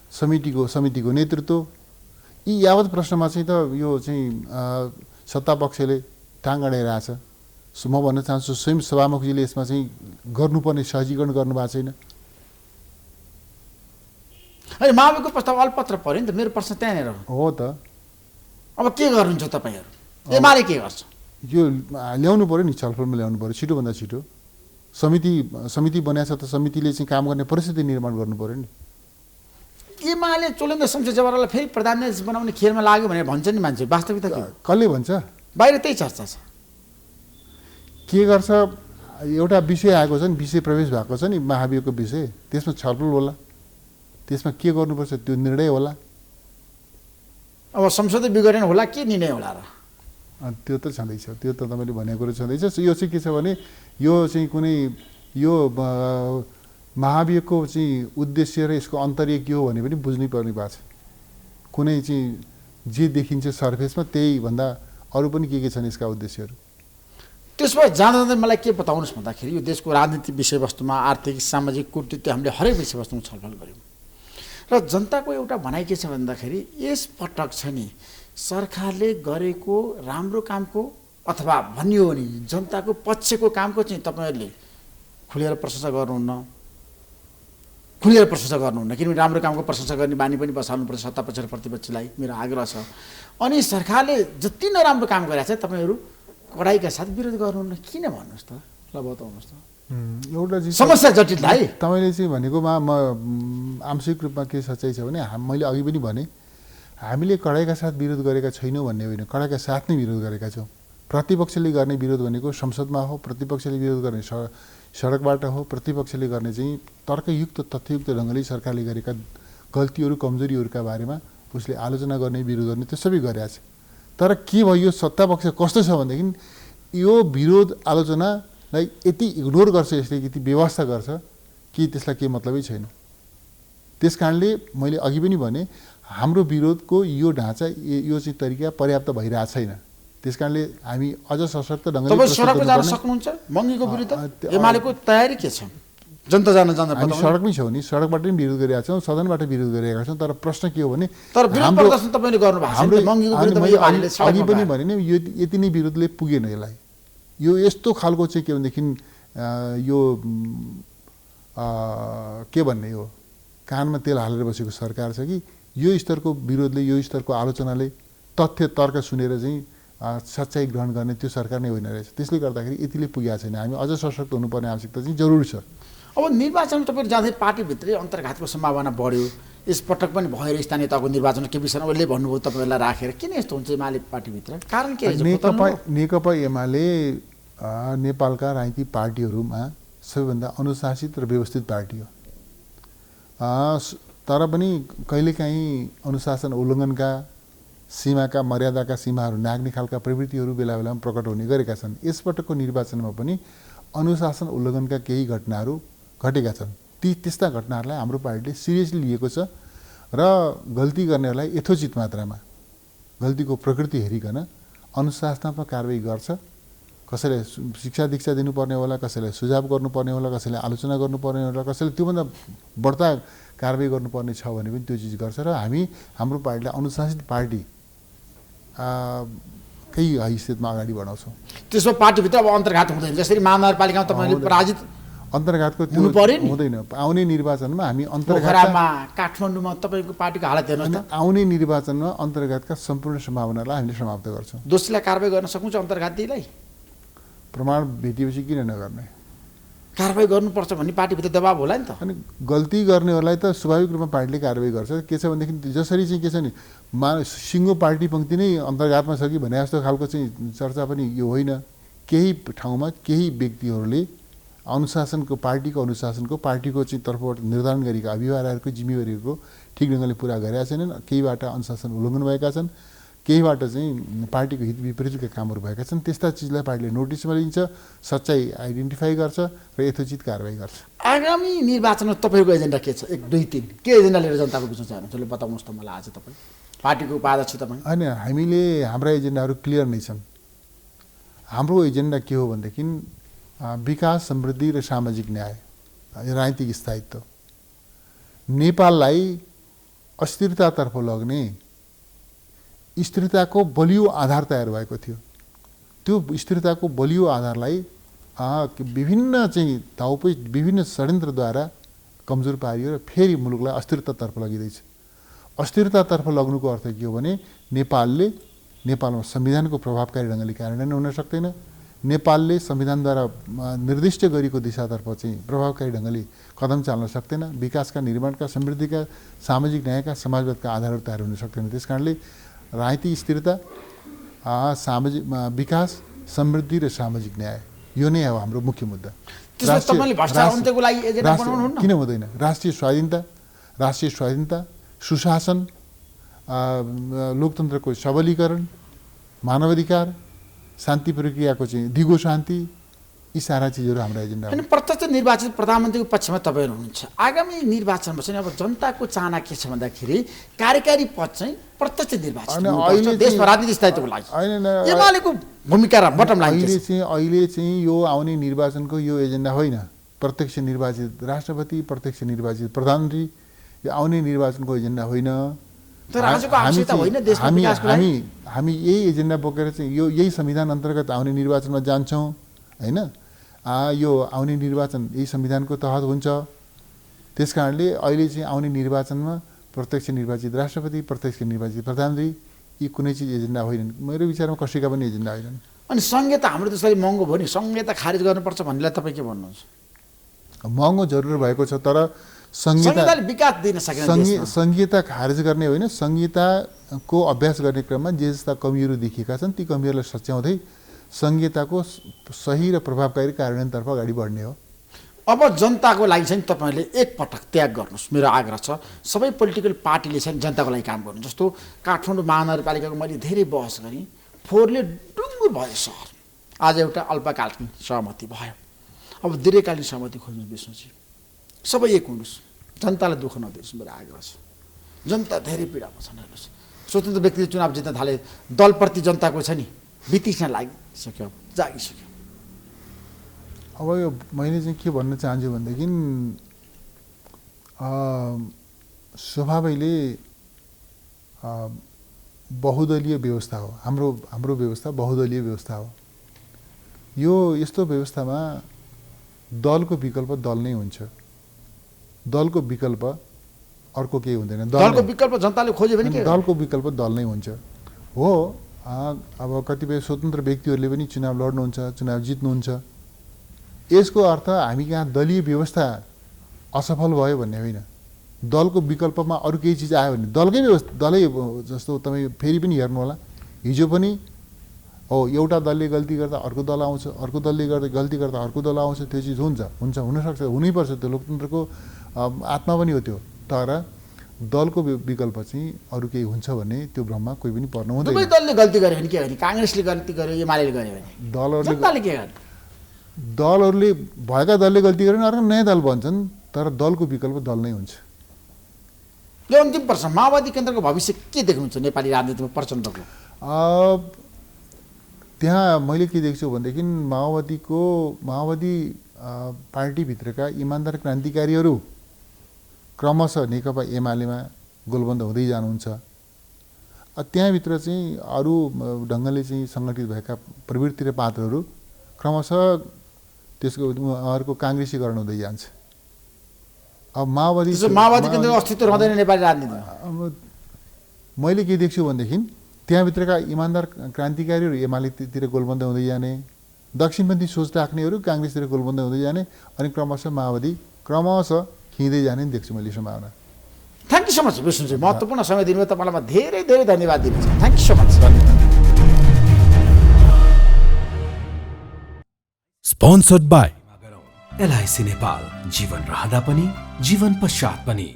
H: समितिको नेतृत्व, यी यावत प्रश्नमा चाहिँ त यो चाहिँ सत्तापक्षले टाङ अडाइरहेछ। म भन्न चाहन्छु स्वयं सभामुखजीले यसमा चाहिँ गर्नुपर्ने सहजीकरण गर्नुभएको छैन।
G: अनि माविको प्रस्ताव अल्पत्र पर्यो नि त। मेरो प्रश्न त्यहाँनिर
H: हो त।
G: अब के गर्नुहुन्छ तपाईँहरू? एमाले के गर्छ?
H: यो ल्याउनु पऱ्यो नि, छलफलमा ल्याउनु पऱ्यो छिटोभन्दा छिटो। समिति बनाएको छ त समितिले चाहिँ काम गर्ने परिस्थिति निर्माण गर्नु पऱ्यो नि।
G: एमाले चोलेन्द्र शमशेर जबरालाई फेरि प्रधान न्यायाधीश बनाउने खेलमा लाग्यो भनेर भन्छ नि मान्छे, वास्तविकता के?
H: कसले भन्छ?
G: बाहिर त्यही चर्चा छ।
H: के गर्छ? एउटा विषय आएको छ नि, विषय प्रवेश भएको छ नि महाभियोगको विषय, त्यसमा छलफल होला, त्यसमा के गर्नुपर्छ त्यो निर्णय होला।
G: अब संसदीय विघटन होला कि निर्णय होला र?
H: त्यो त छँदैछ, त्यो त तपाईँले भनेको कुरो छँदैछ। यो चाहिँ के छ भने यो चाहिँ कुनै यो महाभियोगको चाहिँ उद्देश्य र यसको अन्तर्य के हो भने पनि बुझ्नै पर्ने भएको छ। कुनै चाहिँ जे देखिन्छ सर्फेसमा त्यही भन्दा अरू पनि के छन् यसका उद्देश्यहरू।
G: त्यसमा जाँदा मलाई के बताउनुहोस् भन्दाखेरि यो देशको राजनीतिक विषयवस्तुमा, आर्थिक, सामाजिक, कूटनीति हामीले हरेक विषयवस्तुमा छलफल गऱ्यौँ र जनताको एउटा भनाइ के छ भन्दाखेरि यसपटक छ नि सरकारले गरेको राम्रो कामको अथवा भनियो भने जनताको पक्षको कामको चाहिँ तपाईँहरूले खुलेर प्रशंसा गर्नुहुन्न, किनभने राम्रो कामको प्रशंसा गर्ने बानी पनि बसाल्नुपर्छ सत्तापक्ष र प्रतिपक्षलाई, मेरो आग्रह छ। अनि सरकारले जति नराम्रो काम गरेको छ तपाईँहरू कडाइका साथ विरोध गर्नुहुन्न, किन भन्नुहोस् त? ल बताउनुहोस् त।
H: एउटा
G: समस्या जटिल है।
H: तपाईँले चाहिँ भनेकोमा म आंशिक रूपमा के सच्चाइ छ भने मैले अघि पनि भने हामीले कडाइका साथ विरोध गरेका छैनौँ भन्ने होइन, कडाइका साथ नै विरोध गरेका छौँ। प्रतिपक्षले गर्ने विरोध भनेको संसदमा हो, प्रतिपक्षले विरोध गर्ने सडकबाट हो, प्रतिपक्षले गर्ने चाहिँ तर्कयुक्त तथ्ययुक्त ढङ्गले सरकारले गरेका गल्तीहरू कमजोरीहरूका बारेमा उसले आलोचना गर्ने विरोध गर्ने त्यो सबै गरेका छ। तर के भयो सत्तापक्ष कस्तो छ भनेदेखि यो विरोध आलोचनालाई यति इग्नोर गर्छ, यसले यति व्यवस्था गर्छ कि त्यसलाई केही मतलबै छैन। त्यस कारणले मैले अघि पनि भने हाम्रो विरोधको यो ढाँचा यो चाहिँ तरिका पर्याप्त भइरहेको छैन। त्यस कारणले हामी अझ सशक्त ढङ्गले
G: तपाईँ सडकमा जान सक्नुहुन्छ महँगीको विरुद्ध एमालेको तयारी के छ? जनता जान
H: हामी सडकमै छौँ नि, सडकबाट पनि विरोध गरिरहेका छौँ, सदनबाट विरोध गरिरहेका छौँ। तर प्रश्न के हो भने
G: तर विरोध प्रदर्शन तपाईँले गर्नुभएको छ महँगीको विरुद्धमा एमालेले
H: अघि पनि भने नि यो यति नै विरोधले पुगेन। यसलाई यो यस्तो खालको चाहिँ के भनेदेखि यो के भन्ने हो, कानमा तेल हालेर बसेको सरकार छ कि यो स्तरको विरोधले, यो स्तरको आलोचनाले तथ्य तर्क सुनेर चाहिँ सच्चाइ ग्रहण गर्ने त्यो सरकार नै होइन रहेछ। त्यसले गर्दाखेरि यतिले पुगेको छैन। हामी अझ सशक्त हुनुपर्ने आवश्यकता चाहिँ जरुरी छ।
G: अब निर्वाचन तपाईँहरू जाँदै पार्टीभित्रै अन्तर्घातको सम्भावना बढ्यो, यसपटक पनि भएर स्थानीय तहको निर्वाचन के विषयमा उसले भन्नुभयो तपाईँहरूलाई राखेर किन यस्तो हुन्छ एमाले पार्टीभित्र? कारण के
H: नेकपा एमाले नेपालका राजनीतिक पार्टीहरूमा सबैभन्दा अनुशासित र व्यवस्थित पार्टी हो। तर पनि कहिलेकाहीँ अनुशासन उल्लङ्घनका सीमाका मर्यादाका सीमाहरू नाग्ने खालका प्रवृत्तिहरू बेला बेलामा प्रकट हुने गरेका छन्। यसपटकको निर्वाचनमा पनि अनुशासन उल्लङ्घनका केही घटनाहरू घटेका छन्। त्यस्ता घटनाहरूलाई हाम्रो पार्टीले सिरियसली लिएको छ र गल्ती गर्नेहरूलाई यथोचित मात्रामा गल्तीको प्रकृति हेरिकन अनुशासनात्मक कारबाही गर्छ। कसैलाई शिक्षा दीक्षा दिनुपर्ने होला, कसैलाई सुझाव गर्नुपर्ने होला, कसैलाई आलोचना गर्नुपर्ने होला, कसैले त्योभन्दा बढ्ता कारबाही गर्नुपर्ने छ भने पनि त्यो चिज गर्छ। र हामी हाम्रो पार्टीलाई अनुशासित पार्टी केही हैसियतमा अगाडि बढाउँछौँ।
G: त्यसमा पार्टीभित्र अब अन्तर्घात हुँदैन, जसरी महानगरपालिकामा तपाईँले पराजित
H: अन्तर्घातको त्यो हुँदैन। आउने निर्वाचनमा हामी
G: पोखरामा काठमाडौँमा तपाईँको पार्टीको हालत हेर्नुहोस् न।
H: आउने निर्वाचनमा अन्तर्घातका सम्पूर्ण सम्भावनालाई हामीले समाप्त गर्छौँ।
G: दोषीलाई कारबाही गर्न सक्नुहुन्छ अन्तर्घातीलाई?
H: प्रमाण भेटिएपछि किन नगर्ने?
G: कारबाही गर्नुपर्छ भन्ने पार्टीभित्र दबाब होला नि त।
H: अनि गल्ती गर्नेहरूलाई त स्वाभाविक रूपमा पार्टीले कारबाही गर्छ। के छ भनेदेखि जसरी चाहिँ के छ नि सिङ्गो पार्टी पङ्क्ति नै अन्तर्घातमा छ कि भने जस्तो खालको चाहिँ चर्चा पनि यो होइन। केही ठाउँमा केही व्यक्तिहरूले अनुशासनको पार्टीको चाहिँ तर्फबाट निर्धारण गरेका अभिभावकहरूको जिम्मेवारीहरूको ठिक ढङ्गले पुरा गरेका छैनन्। केहीबाट अनुशासन उल्लङ्घन भएका छन्, केहीबाट चाहिँ पार्टीको हित विपरीतका कामहरू भएका छन्। त्यस्ता चिजलाई पार्टीले नोटिसमा लिन्छ, सच्चाइ आइडेन्टिफाई गर्छ र यथोचित कारबाही गर्छ।
G: आगामी निर्वाचनमा तपाईँको एजेन्डा के छ? 1, 2, 3 के एजेन्डा लिएर जनताको बिचमा चाहनुहुन्छ बताउनुहोस् त मलाई आज तपाईँ पार्टीको उपाध्यक्ष तपाईँ।
H: होइन, हामीले हाम्रा एजेन्डाहरू क्लियर नै छन्। हाम्रो एजेन्डा के हो भनेदेखि विकास, समृद्धि र सामाजिक न्याय, राजनीतिक स्थायित्व, नेपाललाई अस्थिरतातर्फ लग्ने स्थिरताको बलियो आधार तयार भएको थियो। त्यो स्थिरताको बलियो आधारलाई विभिन्न चाहिँ धाउपेच विभिन्न षड्यन्त्रद्वारा कमजोर पारियो र फेरि मुलुकलाई अस्थिरतातर्फ लगिँदैछ। अस्थिरतातर्फ लग्नुको अर्थ के हो भने नेपालमा संविधानको प्रभावकारी ढङ्गले कार्यान्वयन हुन सक्दैन। नेपालले संविधानद्वारा निर्दिष्ट गरेको दिशातर्फ चाहिँ प्रभावकारी ढङ्गले कदम चाल्न सक्दैन। विकासका, निर्माणका, समृद्धिका, सामाजिक न्यायका, समाजवादका आधारहरू तयार हुन सक्दैन। त्यस कारणले राजनीतिक स्थिरता, सामाजिक विकास, समृद्धि र सामाजिक न्याय यो नै हो हाम्रो मुख्य मुद्दा। किन हुँदैन? राष्ट्रिय स्वाधीनता, सुशासन, लोकतन्त्रको सबलीकरण, मानवाधिकार, शान्ति प्रक्रियाको चाहिँ दिगो शान्ति, यी सारा चिजहरू हाम्रो एजेन्डा हो।
G: प्रत्यक्ष निर्वाचित प्रधानमन्त्रीको पक्षमा तपाईँ हुनुहुन्छ। आगामी निर्वाचनमा चाहिँ अब जनताको चाहना के छ भन्दाखेरि कार्यकारी पद चाहिँ प्रत्यक्ष निर्वाचित देशमा राजनीतिक स्थायित्वको लागि एमालेको भूमिका र बटम लाइन
H: अहिले चाहिँ यो आउने निर्वाचनको यो एजेन्डा होइन। प्रत्यक्ष निर्वाचित राष्ट्रपति, प्रत्यक्ष निर्वाचित प्रधानमन्त्री यो आउने निर्वाचनको एजेन्डा होइन। हामी यही एजेन्डा बोकेर चाहिँ यही संविधान अन्तर्गत आउने निर्वाचनमा जान्छौँ होइन। यो आउने निर्वाचन यही संविधानको तहत हुन्छ। त्यस कारणले अहिले चाहिँ आउने निर्वाचनमा प्रत्यक्ष निर्वाचित राष्ट्रपति, प्रत्यक्ष निर्वाचित प्रधानमन्त्री यी कुनै चिज एजेन्डा होइनन्। मेरो विचारमा कसैका पनि एजेन्डा होइनन्।
G: अनि संहिता हाम्रो त्यसलाई महँगो भयो नि, संहिता खारेज गर्नुपर्छ भन्नेलाई तपाईँ के भन्नुहुन्छ?
H: महँगो जरुर भएको छ, तर संहिता खारेज गर्ने होइन। संहिताको अभ्यास गर्ने क्रममा जे जस्ता कमीहरू देखिएका छन् ती कमीहरूलाई सच्याउँदै सङ्घीयताको सही र प्रभावकारी कार्यान्वयनतर्फ अगाडि बढ्ने हो।
G: अब जनताको लागि चाहिँ तपाईँहरूले एकपटक त्याग गर्नुहोस्, मेरो आग्रह छ। सबै पोलिटिकल पार्टीले चाहिँ जनताको लागि काम गर्नु। जस्तो काठमाडौँ महानगरपालिकाको मैले धेरै बहस गरेँ, फोहोरले डुङ्गो भयो सहर। आज एउटा अल्पकालीन सहमति भयो, अब दीर्घकालीन सहमति खोज्नु विष्णुजी। सबै एक हुनुहोस्, जनतालाई दुःख नदिनुहोस्, मेरो आग्रह छ। जनता धेरै पीडामा छन्। हेर्नुहोस्, स्वतन्त्र व्यक्तिले चुनाव जित्न थाले, दलप्रति जनताको छ नि बितिस्न लागिसक्यो, जागिसक्यो।
H: अब यो मैले चाहिँ के भन्न चाहन्छु भनेदेखि स्वभावैले बहुदलीय व्यवस्था हो। हाम्रो व्यवस्था बहुदलीय व्यवस्था हो। यो यस्तो व्यवस्थामा दलको विकल्प दल नै हुन्छ, दलको विकल्प अर्को केही हुँदैन।
G: दलको विकल्प जनताले खोज्यो भने
H: दलको विकल्प दल नै हुन्छ हो। अब कतिपय स्वतन्त्र व्यक्तिहरूले पनि चुनाव लड्नुहुन्छ, चुनाव जित्नुहुन्छ। यसको अर्थ हामी कहाँ दलीय व्यवस्था असफल भयो भन्ने होइन। दलको विकल्पमा अरू केही चिज आयो भने दलकै व्यवस्था दलै जस्तो तपाईँ फेरि पनि हेर्नु होला, हिजो पनि हो एउटा दलले गल्ती गर्दा अर्को दल आउँछ, अर्को दलले गल्ती गर्दा अर्को दल आउँछ। त्यो चिज हुन्छ हुनसक्छ, हुनैपर्छ, त्यो लोकतन्त्रको आत्मा पनि हो त्यो। तर दलको विकल्प चाहिँ अरू केही हुन्छ भने त्यो भ्रममा कोही पनि पर्नु हुँदैन।
G: दुवै दलले गल्ती गर्यो भने के गर्ने? काङ्ग्रेसले गल्ती गर्यो, एमाले गर्यो भने जनताले के गर्ने?
H: दलहरूले भएका दलले गल्ती गर्यो भने अर्को नयाँ दल बन्छन्, तर दलको विकल्प दल नै हुन्छ।
G: यो अन्तिम प्रश्न, माओवादी केन्द्रको भविष्य के देख्नुहुन्छ नेपाली राजनीतिमा प्रचण्डको?
H: त्यहाँ मैले के देख्छु भनेदेखि माओवादी पार्टीभित्रका इमान्दार क्रान्तिकारीहरू क्रमशः नेकपा एमालेमा गोलबन्द हुँदै जानुहुन्छ। त्यहाँभित्र चाहिँ अरू ढङ्गले चाहिँ सङ्गठित भएका प्रवृत्ति र पात्रहरू क्रमशः त्यसको उहाँहरूको काङ्ग्रेसीकरण हुँदै जान्छ। अब माओवादी
G: केन्द्रको अस्तित्व रहँदैन नेपाली राजनीतिमा।
H: अब मैले के देख्छु भनेदेखि त्यहाँभित्रका इमान्दार क्रान्तिकारीहरू एमालेतिर गोलबन्द हुँदै जाने, दक्षिणपन्थी सोच राख्नेहरू काङ्ग्रेसतिर गोलबन्द हुँदै जाने, अनि क्रमशः माओवादी खिँदै जाने देख्छु मैले सम्भावना।
G: Thank you so much Vishnu ji, महत्त्वपूर्ण समय दिनुभयो। तपाईँलाई म धेरै धेरै धन्यवाद दिनु छ। Thank you so much.
A: Sponsored by
B: LIC Nepal, जीवन रहँदा पनि जीवन पश्चात पनि।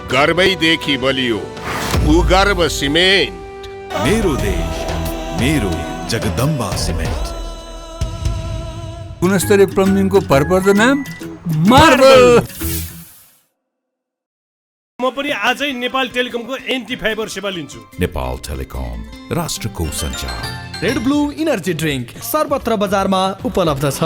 C: गर्वैदेखि बलियो भूगर्भ सिमेन्ट।
A: मेरो देश मेरो जगदम्बा सिमेन्ट।
D: गुणस्तरीय प्लम्बिङको भरपर्दो नाम मार्बल।
E: म पनि आजै नेपाल टेलिकमको एन्टी फाइबर सेवा लिन्छु।
A: नेपाल टेलिकम, राष्ट्रको सञ्चार।
F: रेड ब्लू इनर्जी ड्रिङ्क सर्वत्र बजारमा उपलब्ध छ।